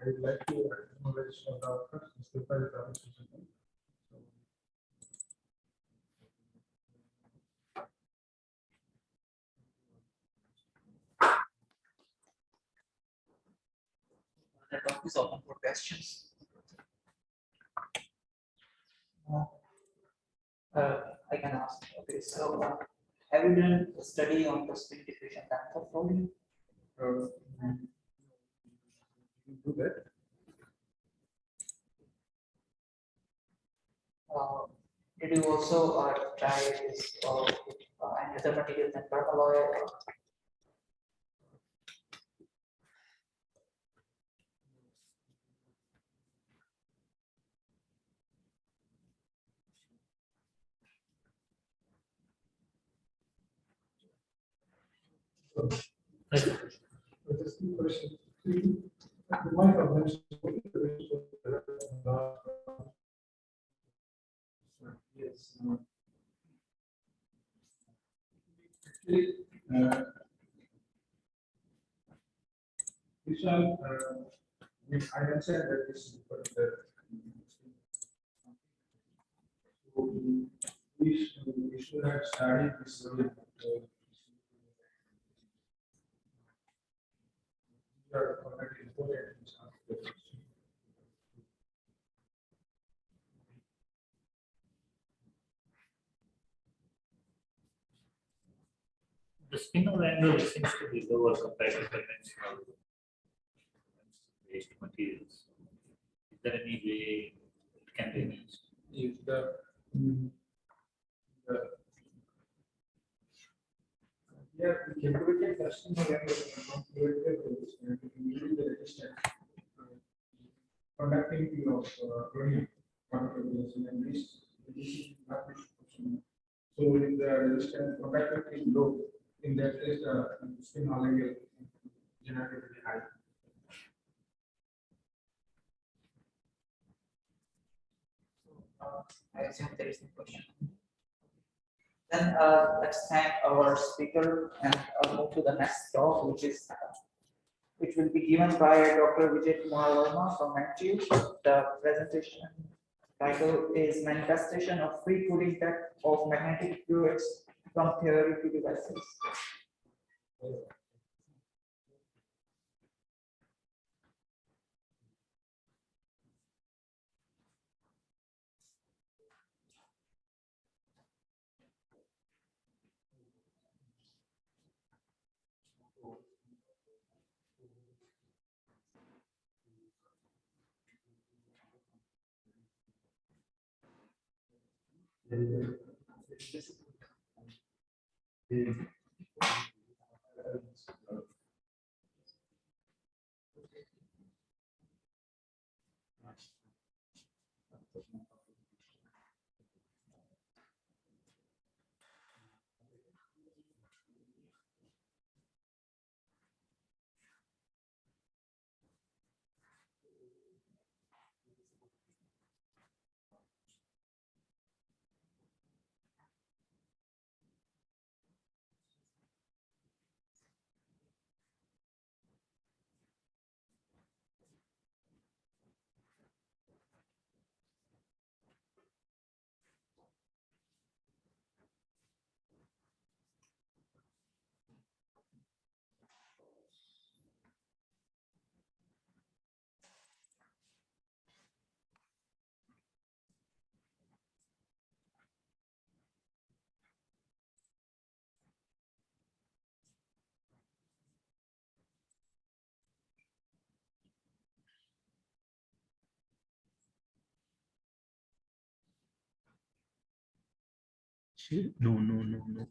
I would like to acknowledge for the first paper is The talk is open for questions. I can ask. Okay, so have you done a study on the spin diffusion length of rhodium? do that. Did you also try this any other material than permalloy? Yes. This one, I mentioned that this is for the we should have studied this really. The spinal angle seems to be lower compared to conventional based materials. Is there any way it can be managed? If the yeah, we calculated the spinal angle from theoretical values and we use the resistance conductivity of rhodium particles and this is not possible. So if the resistance conductivity is low, in that case the spinal angle generated very high. I assume there is no question. Then let's thank our speaker and move to the next talk, which will be given by Dr. Vijay Verma from NTU. The presentation title is Manifestation of Free Cooling Effect of Magnetic Fluids from Theory to Devices. No, no, no, no.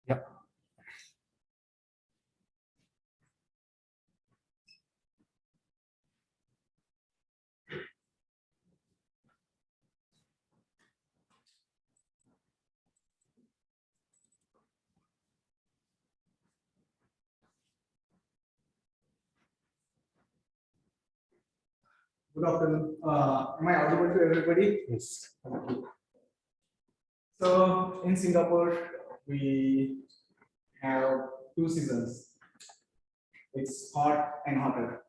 Yeah. Good afternoon. Am I audible to everybody? Yes. So in Singapore, we have 2 seasons. It's hot and hotter.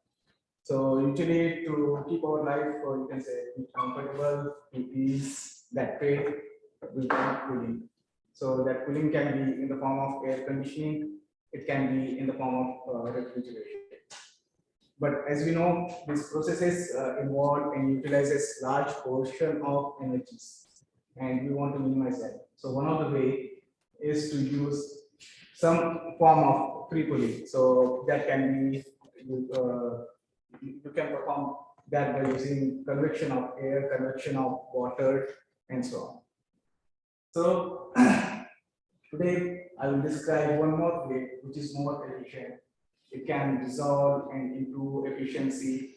So usually to keep our life, or you can say, be comfortable, to ease that pain, we want cooling. So that cooling can be in the form of air conditioning. It can be in the form of refrigeration. But as we know, these processes involve and utilizes large portion of energies, and we want to minimize that. So one of the way is to use some form of free cooling. So that can be you can perform that by using convection of air, convection of water, and so on. So today I will describe one more way which is more efficient. It can resolve and improve efficiency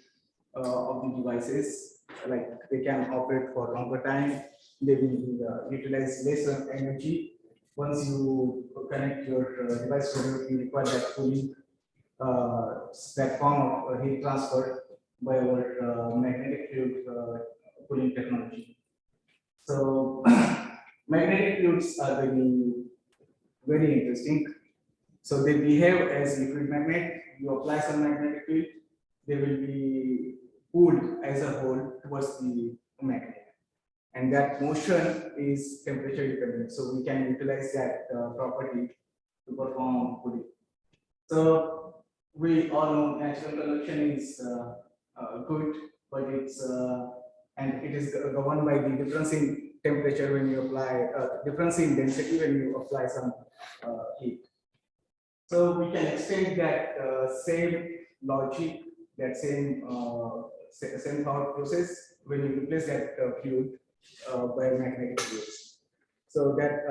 of the devices. Like they can operate for longer time. They will utilize less energy. Once you connect your device to it, you require that cooling, that form of heat transfer by our magnetic field cooling technology. So magnetic fields are very interesting. So they behave as liquid magnet. You apply some magnetic field, they will be pulled as a whole towards the magnet, and that motion is temperature dependent. So we can utilize that property to perform cooling. So we all know natural convection is good, but it's and it is governed by the difference in temperature when you apply difference in density when you apply some heat. So we can extend that same logic, that same thought process when you replace that field by magnetic fields. So that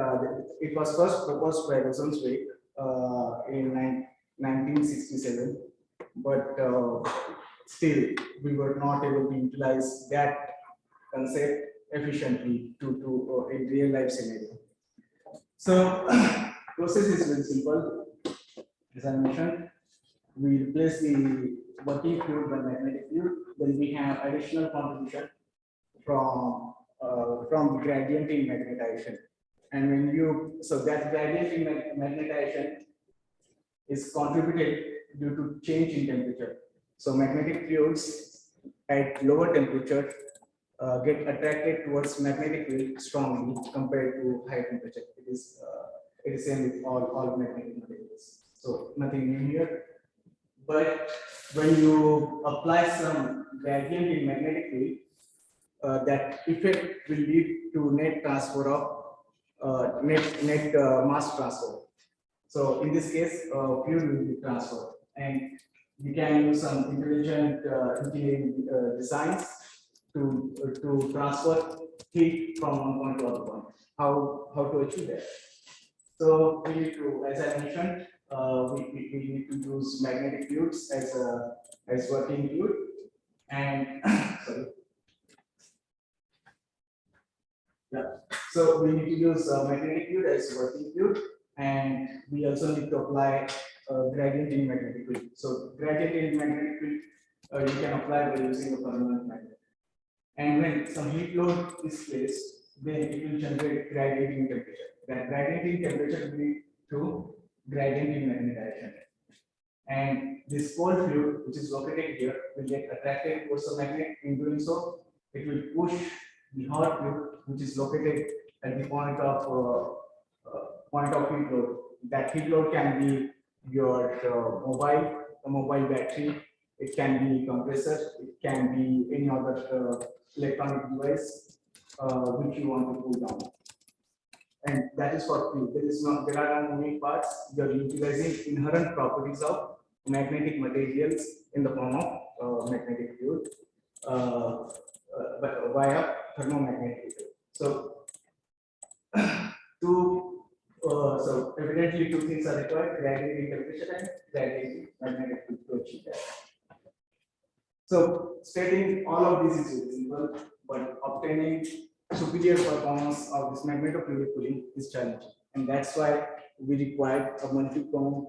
it was first proposed by Rosenzweig in 1967, but still we were not able to utilize that concept efficiently to in real life scenario. So process is very simple. As I mentioned, we replace the working field by magnetic field. Then we have additional contribution from the gradient in magnetization. And when you, so that gradient in magnetization is contributed due to change in temperature. So magnetic fields at lower temperature get attracted towards magnetic field strongly compared to high temperature. It is same with all magnetic materials. So nothing new here. But when you apply some gradient in magnetic field, that effect will lead to net transfer of net mass transfer. So in this case, fluid will be transferred, and we can use some intelligent engineering designs to transfer heat from one point to other point. How to achieve that? So we need to, as I mentioned, we need to use magnetic fluids as working fluid, and sorry. Yeah. So we need to use magnetic fluid as working fluid, and we also need to apply gradient in magnetic field. So gradient in magnetic field you can apply by using a permanent magnet. And when some heat load is placed, then it will generate gradient in temperature. That gradient in temperature will lead to gradient in magnetization. And this cold fluid, which is located here, will get attracted towards the magnet. In doing so, it will push the hot fluid, which is located at the point of heat load. That heat load can be your mobile battery. It can be compressor. It can be any other electronic device which you want to cool down. And that is for fluid. There are no moving parts. You are utilizing inherent properties of magnetic materials in the form of magnetic fluid via ferromagnetic. So, so evidently two things are required: gradient in temperature and gradient in magnetic field to achieve that. So stating all of this is very simple, but obtaining superior performance of this magnetofluidic cooling is challenging, and that's why we require a multi-pronged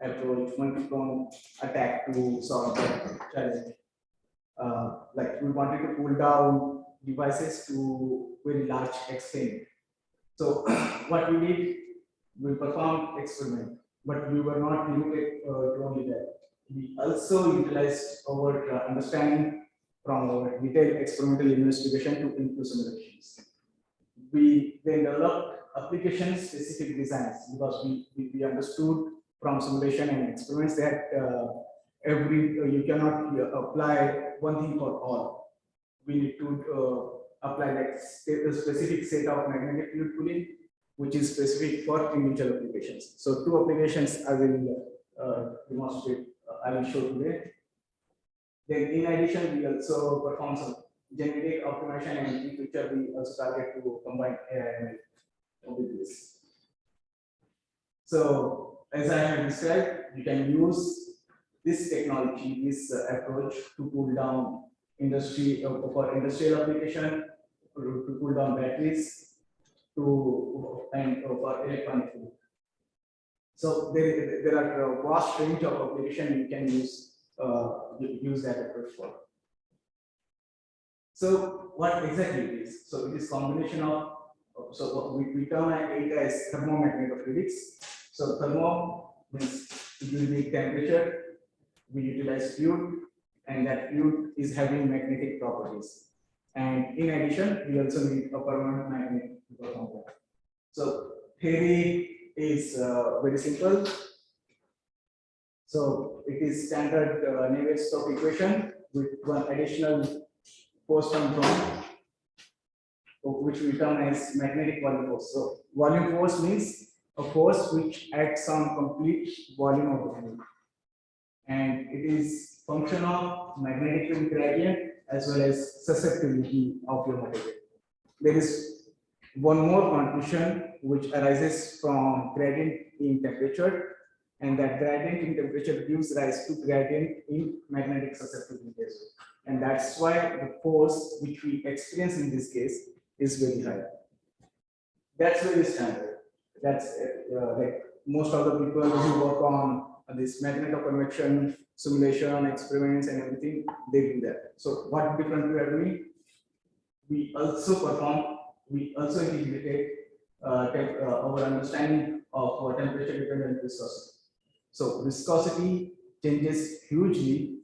approach, multi-pronged attack to solve that challenge. Like we wanted to cool down devices to very large extent. So what we did, we performed experiment, but we were not limited to only that. We also utilized our understanding from our detailed experimental investigation to improve simulations. We then developed application-specific designs because we understood from simulation and experiments that you cannot apply one thing for all. We need to apply like a specific set of magnetic fluid cooling, which is specific for individual applications. So two applications I will demonstrate. I will show today. Then in addition, we also perform some genetic optimization, and in future we also target to combine AI with this. So as I have described, you can use this technology, this approach to cool down for industrial application, to cool down batteries, and for electronic food. So there are a vast range of application you can use that approach for. So what exactly it is? So it is combination of, so we term it as thermomagnetofluidics. So thermo means it will be temperature, we utilize fluid, and that fluid is having magnetic properties. And in addition, we also need a permanent magnet to perform that. So theory is very simple. So it is standard Navier-Stokes equation with one additional force term from, which we term as magnetic volume force. So volume force means a force which acts on complete volume of the fluid, and it is function of magnetic field gradient as well as susceptibility of your material. There is one more condition which arises from gradient in temperature, and that gradient in temperature gives rise to gradient in magnetic susceptibility as well. And that's why the force which we experience in this case is very high. That's very standard. That's like most of the people who work on this magnetoconvection simulation experiments and everything, they do that. So what different we are doing? We also integrated our understanding of temperature dependent viscosity. So viscosity changes hugely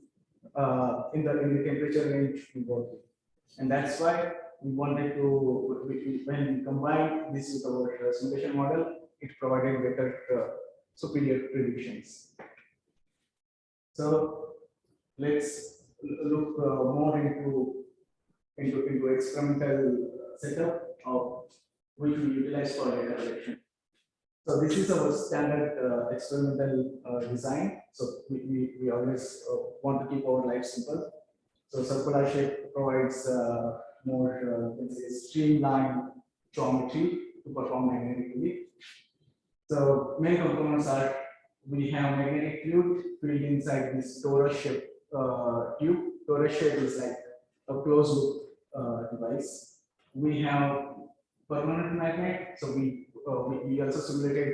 in the temperature range we work with, and that's why we wanted to, when we combined this with our simulation model, it provided better superior predictions. So let's look more into into experimental setup of which we utilize for data collection. So this is our standard experimental design. So we always want to keep our life simple. So circular shape provides more let's say streamlined geometry to perform magnetically. So main components are, we have magnetic fluid filled inside this torus shape tube. Torus shape is like a closed loop device. We have permanent magnet. So we also simulated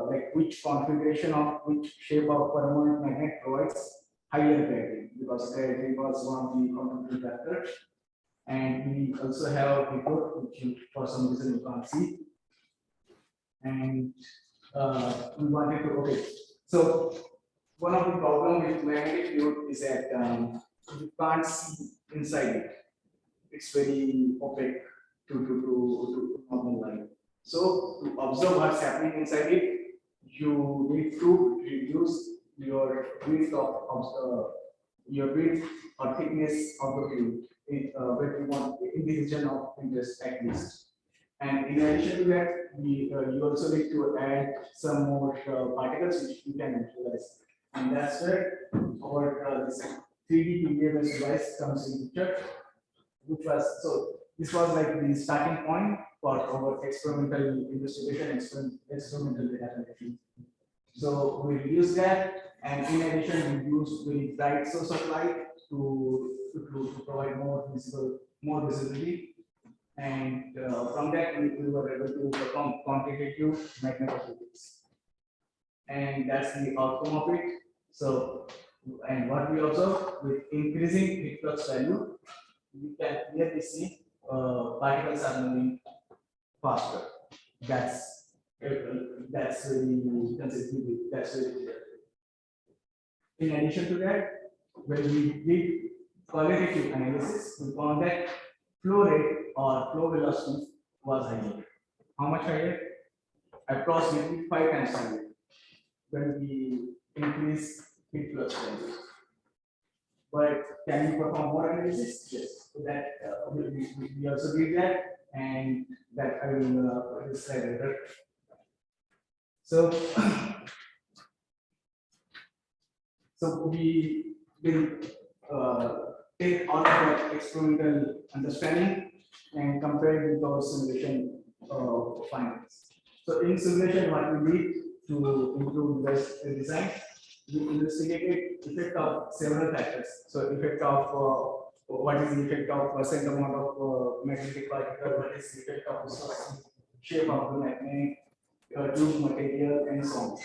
like which configuration of which shape of permanent magnet provides higher gradient, because gradient was one of the contributing factors. And we also have Bipul, which you, for some reason you can't see. And we wanted to, okay. So one of the problems with magnetic fluid is that you can't see inside it. It's very opaque to normal light. So to observe what's happening inside it, you need to reduce your width of your width or thickness of the fluid where you want in the region of interest at least. And in addition to that, you also need to add some more particles which you can visualize. And that's where our this 3D PDMS device comes in picture, which was, so this was like the starting point for our experimental investigation, experimental data collection. So we reduce that, and in addition, we use very bright source of light to provide more visibility. And from that, we were able to perform quantitative magnetophysics. And that's the outcome of it. So, and what we observe with increasing heat flux value, we can clearly see particles are moving faster. That's very considerable. That's very clear. In addition to that, when we did qualitative analysis, we found that flow rate or flow velocity was higher. How much higher? Approximately 5 times higher when we increase heat flux value. But can we perform more analysis? Yes. So that we also did that, and that I will describe later. So, so we will take all of that experimental understanding and compare it with our simulation findings. So in simulation, what we did to improve this design, we investigated effect of several factors. So effect of what is the effect of percent amount of magnetic particle, what is the effect of the shape of the magnetic tube material, and so on.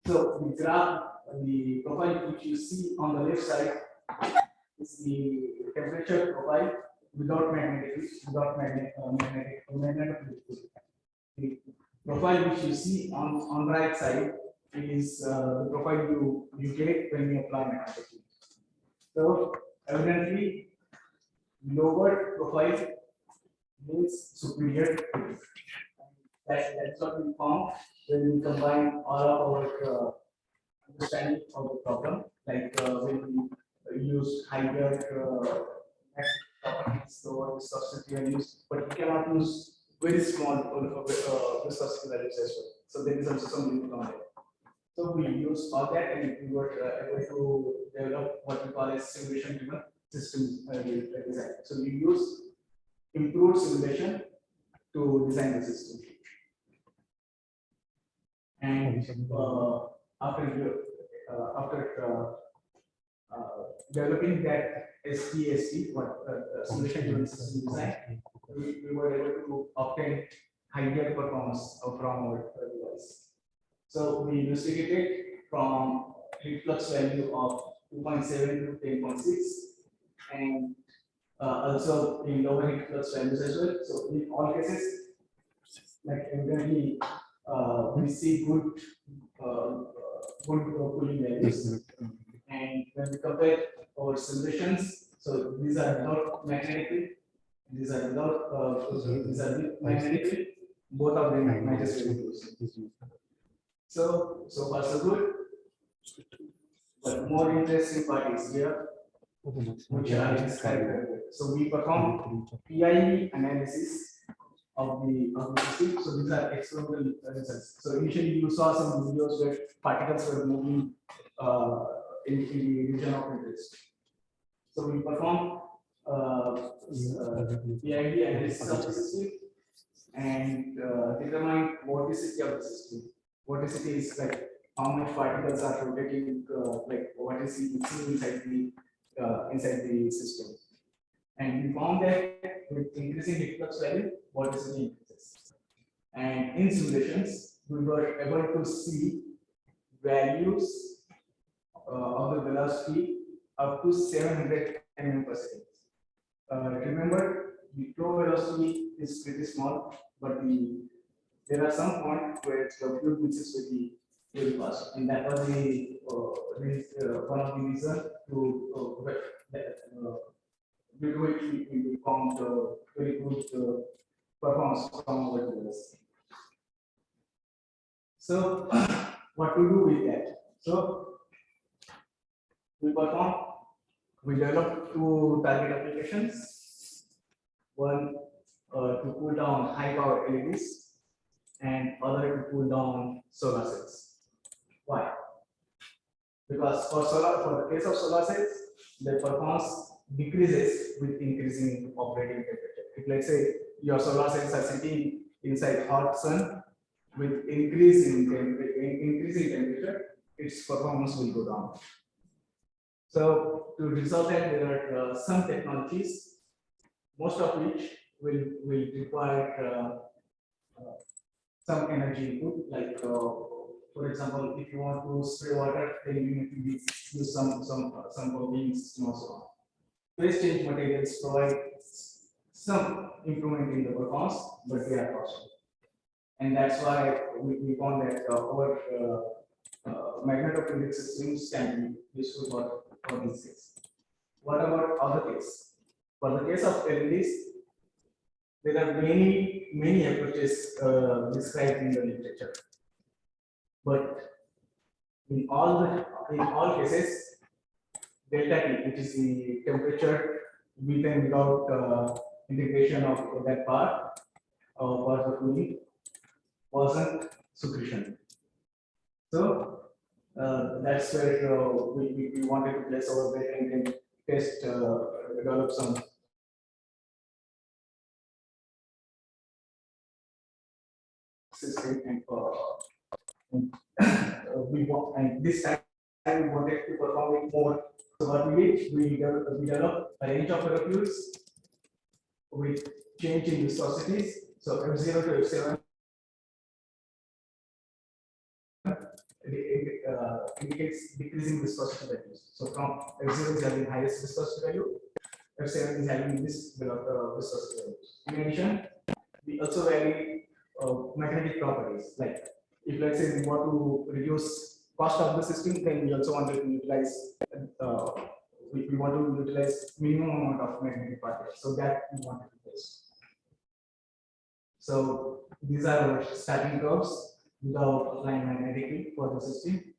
So the graph, the profile which you see on the left side is the temperature profile without magnetic, The profile which you see on right side is the profile you get when you apply magnetism. So evidently, lower profile means superior. That's what we found when we combine all of our understanding of the problem, like when we use higher properties, so viscosity values, but we cannot use very small viscosity values as well. So there is also some limit on it. So we use all that, and we were able to develop what we call a simulation-driven system design. So we use improved simulation to design the system. And after developing that SPST, what simulation-driven system design, we were able to obtain higher performance from our device. So we investigated from heat flux value of 2.7 to 10.6, and also in lower heat flux values as well. So in all cases, like evidently, we see good cooling values. And when we compare our simulations, so these are without magnetic, these are without these are with magnetic, both of them matches very close. So far so good. But more interesting part is here. which I described earlier. So we perform PIE analysis of the system. So these are experimental results. So initially you saw some videos where particles were moving in the region of interest. So we perform PID analysis of the system and determine vorticity of the system. Vorticity is like how much particles are rotating, like what is inside the system. And we found that with increasing heat flux value, vorticity increases. And in simulations, we were able to see values of the velocity up to 700 mm per second. Remember, the flow velocity is pretty small, but there are some points where the fluid mixes very fast, and that was one of the reasons to due to which we found very good performance from our device. So, what to do with that? So, we developed two target applications. One to cool down high power LEDs, and other to cool down solar cells. Why? Because for the case of solar cells, the performance decreases with increasing operating temperature. If let's say your solar cells are sitting inside hot sun, with increasing temperature, its performance will go down. So to resolve that, there are some technologies, most of which will require some energy input. Like for example, if you want to spray water, then you need to use some pumping system or so on. Phase change materials provide some improvement in the performance, but they are costly. And that's why we found that our magnetophysics systems can be useful for these things. What about other cases? For the case of LEDs, there are many approaches described in the literature. But in all cases, delta T, which is the temperature within without integration of that part for the cooling, wasn't sufficient. So that's where we wanted to place our bet and test, develop some system, and this time we wanted to perform it more. So what we did, we developed a range of ferrofuels with change in viscosities. So F0 to F7 indicates decreasing viscosity values. So from F0 is having highest viscosity value, F7 is having this viscosity values. In addition, we also vary magnetic properties. Like if let's say we want to reduce cost of the system, then we also want to utilize we want to utilize minimum amount of magnetic particles. So that we want to place. So these are our starting curves without applying magnetic for the system.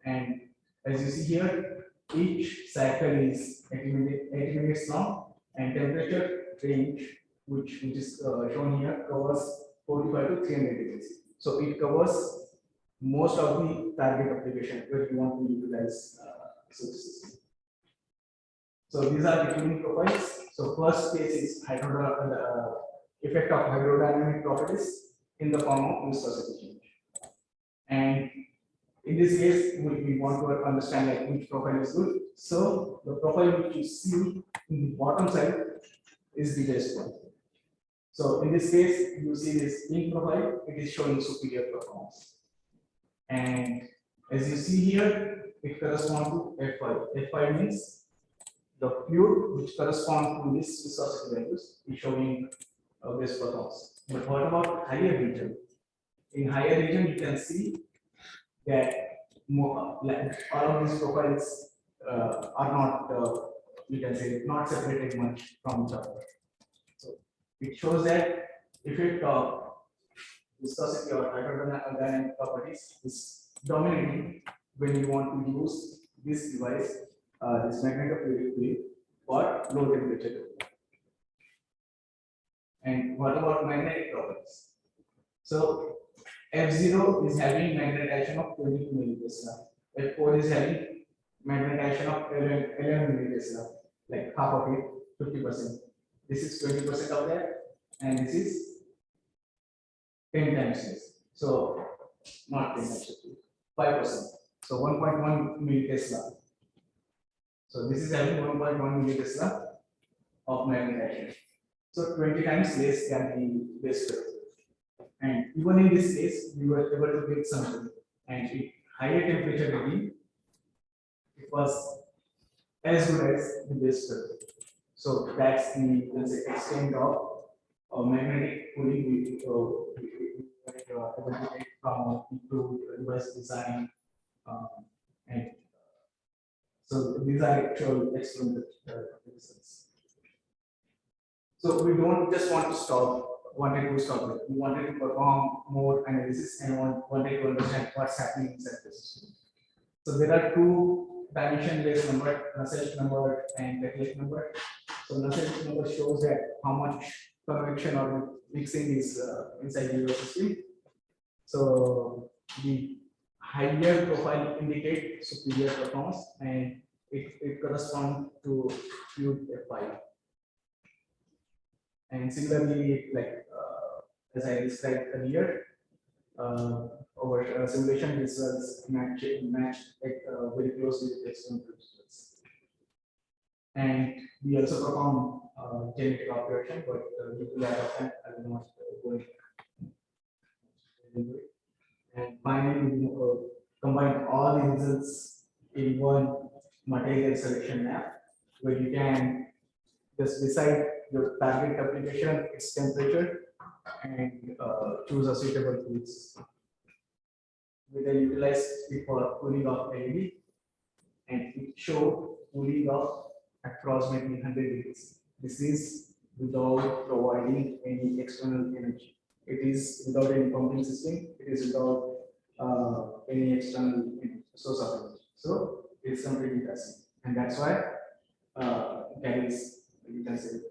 And as you see here, each cycle is 80 minutes long, and temperature range, which is shown here, covers 45 to 300 degrees. So it covers most of the target application where you want to utilize the system. So these are the tuning profiles. So first case is effect of hydrodynamic properties in the form of viscosity change. And in this case, we want to understand like which profile is good. So the profile which you see in the bottom side is the best one. So in this case, you see this ink profile, it is showing superior performance. And as you see here, it corresponds to F5. F5 means the fluid which corresponds to this viscosity values is showing best performance. But what about higher region? In higher region, you can see that all of these profiles are not, you can say, not separated much from each other. So it shows that effect of viscosity or hydrodynamic properties is dominating when you want to use this device this magnetofluidic field for low temperature. And what about magnetic properties? So F0 is having magnetization of 22 millitesla. F4 is having magnetization of 11 millitesla, like half of it, 50%. This is 20% of that, and this is 10 times this. So not 10 times 5%. So 1.1 millitesla. So this is having 1.1 millitesla of magnetization. So 20 times less than the base curve. And even in this case, we were able to get something. And at higher temperature reading, it was as good as the base curve. So that's the, let's say, extent of magnetic cooling we able to get from improved device design. And so these are actual experimental results. So we don't just wanted to stop it. We wanted to perform more analysis and wanted to understand what's happening inside the system. So there are two dimension-based number, Nusselt number and Beckett number. So Nusselt number shows that how much convection or mixing is inside your system. So the higher profile indicate superior performance, and it corresponds to fluid F5. And similarly, like as I described earlier, our simulation results match like, very closely with experimental results. And we also perform genetic operation, but due to lack of time, I will not go into it. And finally, we combine all the results in one material selection map, where you can just decide your target application, its temperature, and choose a suitable cooling system. We then utilize it for cooling of LED, and it showed cooling of approximately 100 degrees. This is without providing any external energy. It is without any pumping system. It is without any external source of energy. So it's completely passive, and that's why carries, you can say,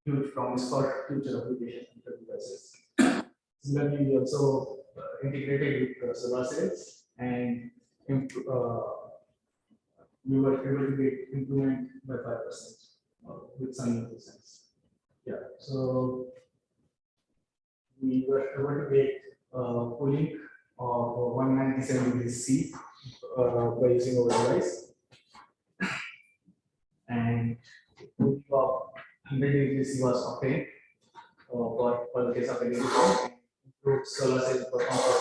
huge promise for future application devices. Similarly, we also integrated with solar cells, and we were able to get improvement by 5% with some results. Yeah, so we were able to get cooling of 197 degrees C by using our device, and cooling of 100 degrees C was obtained for the case of LED. Improved solar cell performance for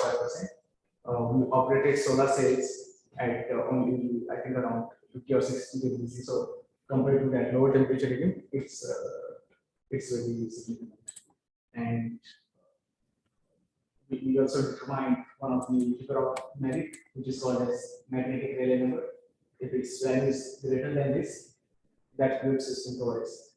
5%. We operated solar cells at only, I think, around 50 or 60 degrees C. So compared to that lower temperature region, it's very significant. And we also determined one of the ferromagnetic, which is called as magnetic relay number. If its value is greater than this, that fluid system provides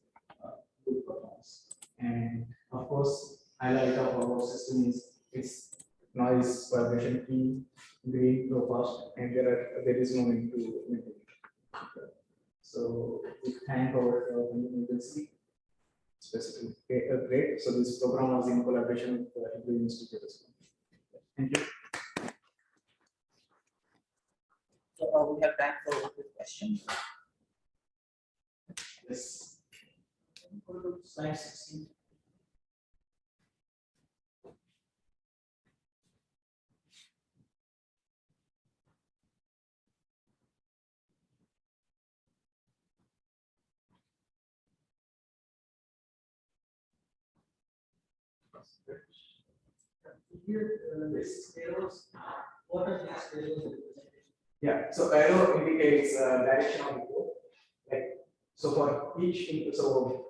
good performance. And of course, highlight of our system is its noise vibration free, green, low cost, and there is no need to maintain it. So we thank our agency, specifically great. So this program was in collaboration with the Institute as well. Thank you. So we have time for a quick question. Yes. Go to slide 16. Here, this arrows, what are these arrows? Yeah, so arrow indicates direction of the flow. Like, so for each input, so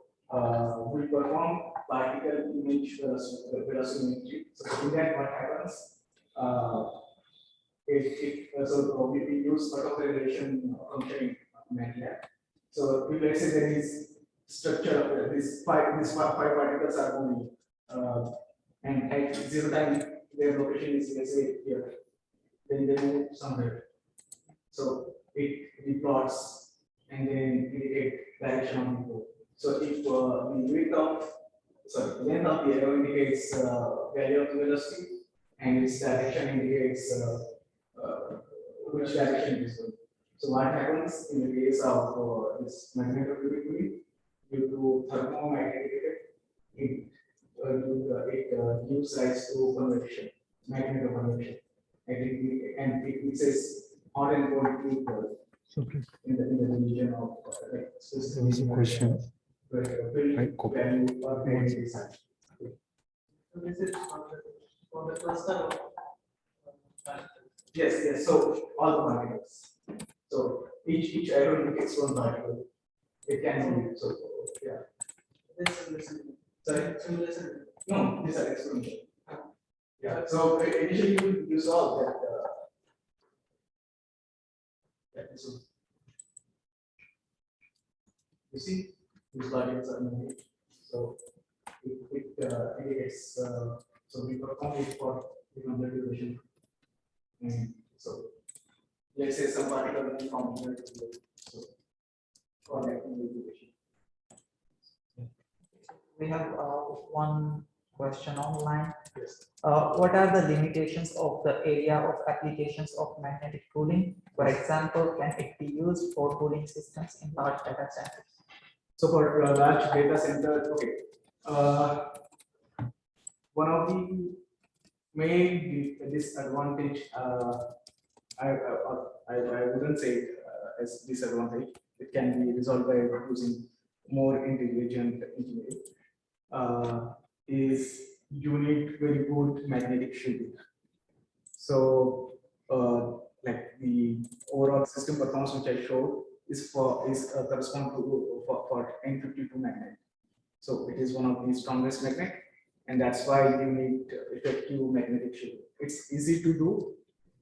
we perform particle image velocimetry. So in that, what happens? So we use auto-correlation function in MATLAB. So if let's say there is structure of these five particles are moving. And at 0 time, their location is, let's say, here. Then they move somewhere. So it plots and then indicate direction of the flow. So if the length of the arrow indicates value of the velocity, and its direction indicates which direction it is going. So what happens in the case of this magnetofluidic fluid, due to thermomagnetic effect, it gives rise to convection, magnetoconvection, and it mixes hot and cold fluid in the region of like specific question. Value or value design. So this is for the cluster. Yes. So all the particles. So each arrow indicates one particle. It can be so. Yeah. Sorry. No, these are experimental. Yeah. So initially you saw that. So you see these particles are moving. So it indicates. So we perform it for different duration. And so let's say some particle will from here to here. So for that duration. We have one question online. Yes. What are the limitations of the area of applications of magnetic cooling? For example, can it be used for cooling systems in large data centers? So for large data center, okay. One of the main disadvantage, I wouldn't say it as disadvantage. It can be resolved by using more intelligent engineering. Is you need very good magnetic shielding. So, like the overall system performance which I showed is correspond to for N52 magnet. So it is one of the strongest magnet, and that's why you need effective magnetic shielding. It's easy to do,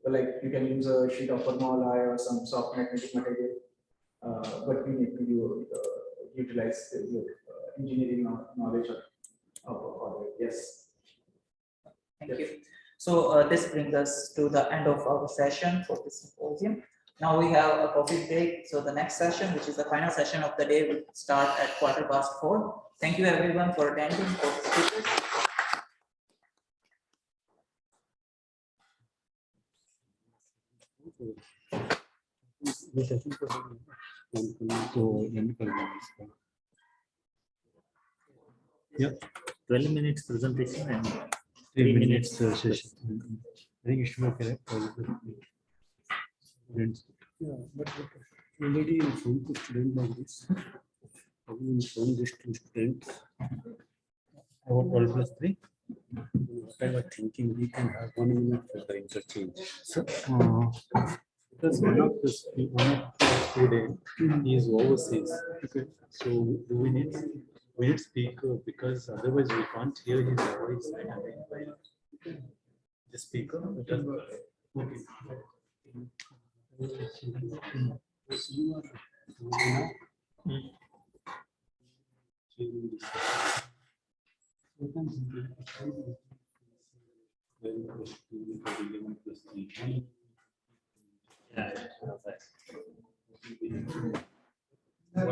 like you can use a sheet of Verma or some soft magnetic material, but you need to utilize your engineering knowledge of it. Yes. Thank you. So this brings us to the end of our session for this symposium. Now we have a coffee break. So the next session, which is the final session of the day, will start at 4:15. Thank you everyone for attending. For the speakers. Yeah, 12 minutes presentation and 3 minutes session. I think you should have correct. Yeah, but already informed the student like this. Have you informed this to students? About 12 plus 3. What I was thinking, we can have 1 minute for the interchange. So, because one of the student is overseas. Okay. So do we need speaker, because otherwise we can't hear his voice. The speaker. Okay. What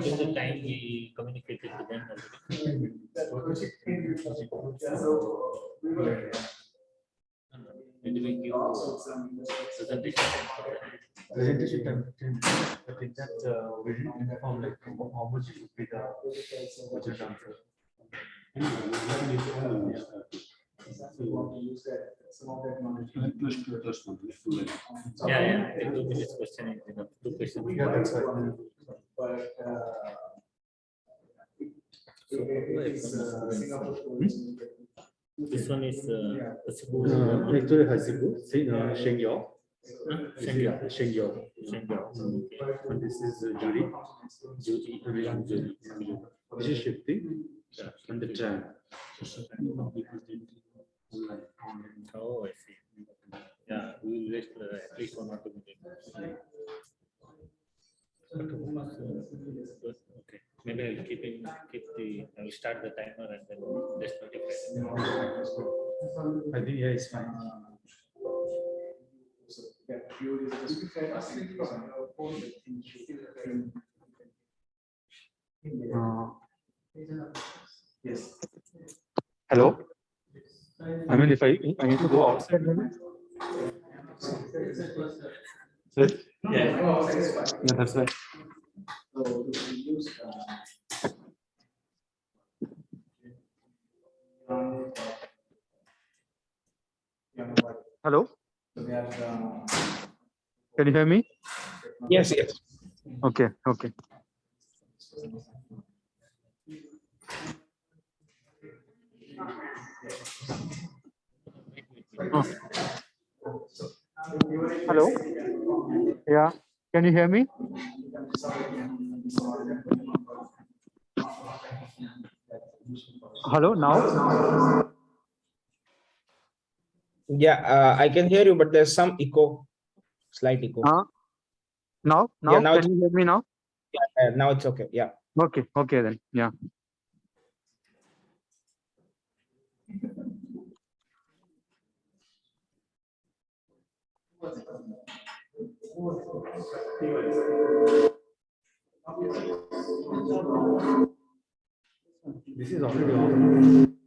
is the time we communicated to them? Maybe we give presentation time. I think that we didn't inform like how much would be the budget transfer. Yeah. 2 minutes question is enough. 2 questions. Yeah, that's right. This one is actually Hasibu, Xiao. And this is Judy. This is shifting and the tram. Oh, I see. Yeah, we will waste at least 1 or 2 minutes. Okay, maybe I will start the timer and then just notify. I think yeah, it's fine. That view is justified as it is on your phone, that thing should be Yes. Hello. I mean, if I need to go outside, maybe. Yes. Yeah, Yeah, that's right. so we use Hello. so they are Can you hear me? yes, yes. Okay. Okay. Oh. Hello. Yeah. Can you hear me? Hello. Now. Yeah, I can hear you, but there's some echo, slight echo. Now. Yeah, now Can you hear me now? now it's okay. Yeah. Okay. Okay then. Yeah. This is already on.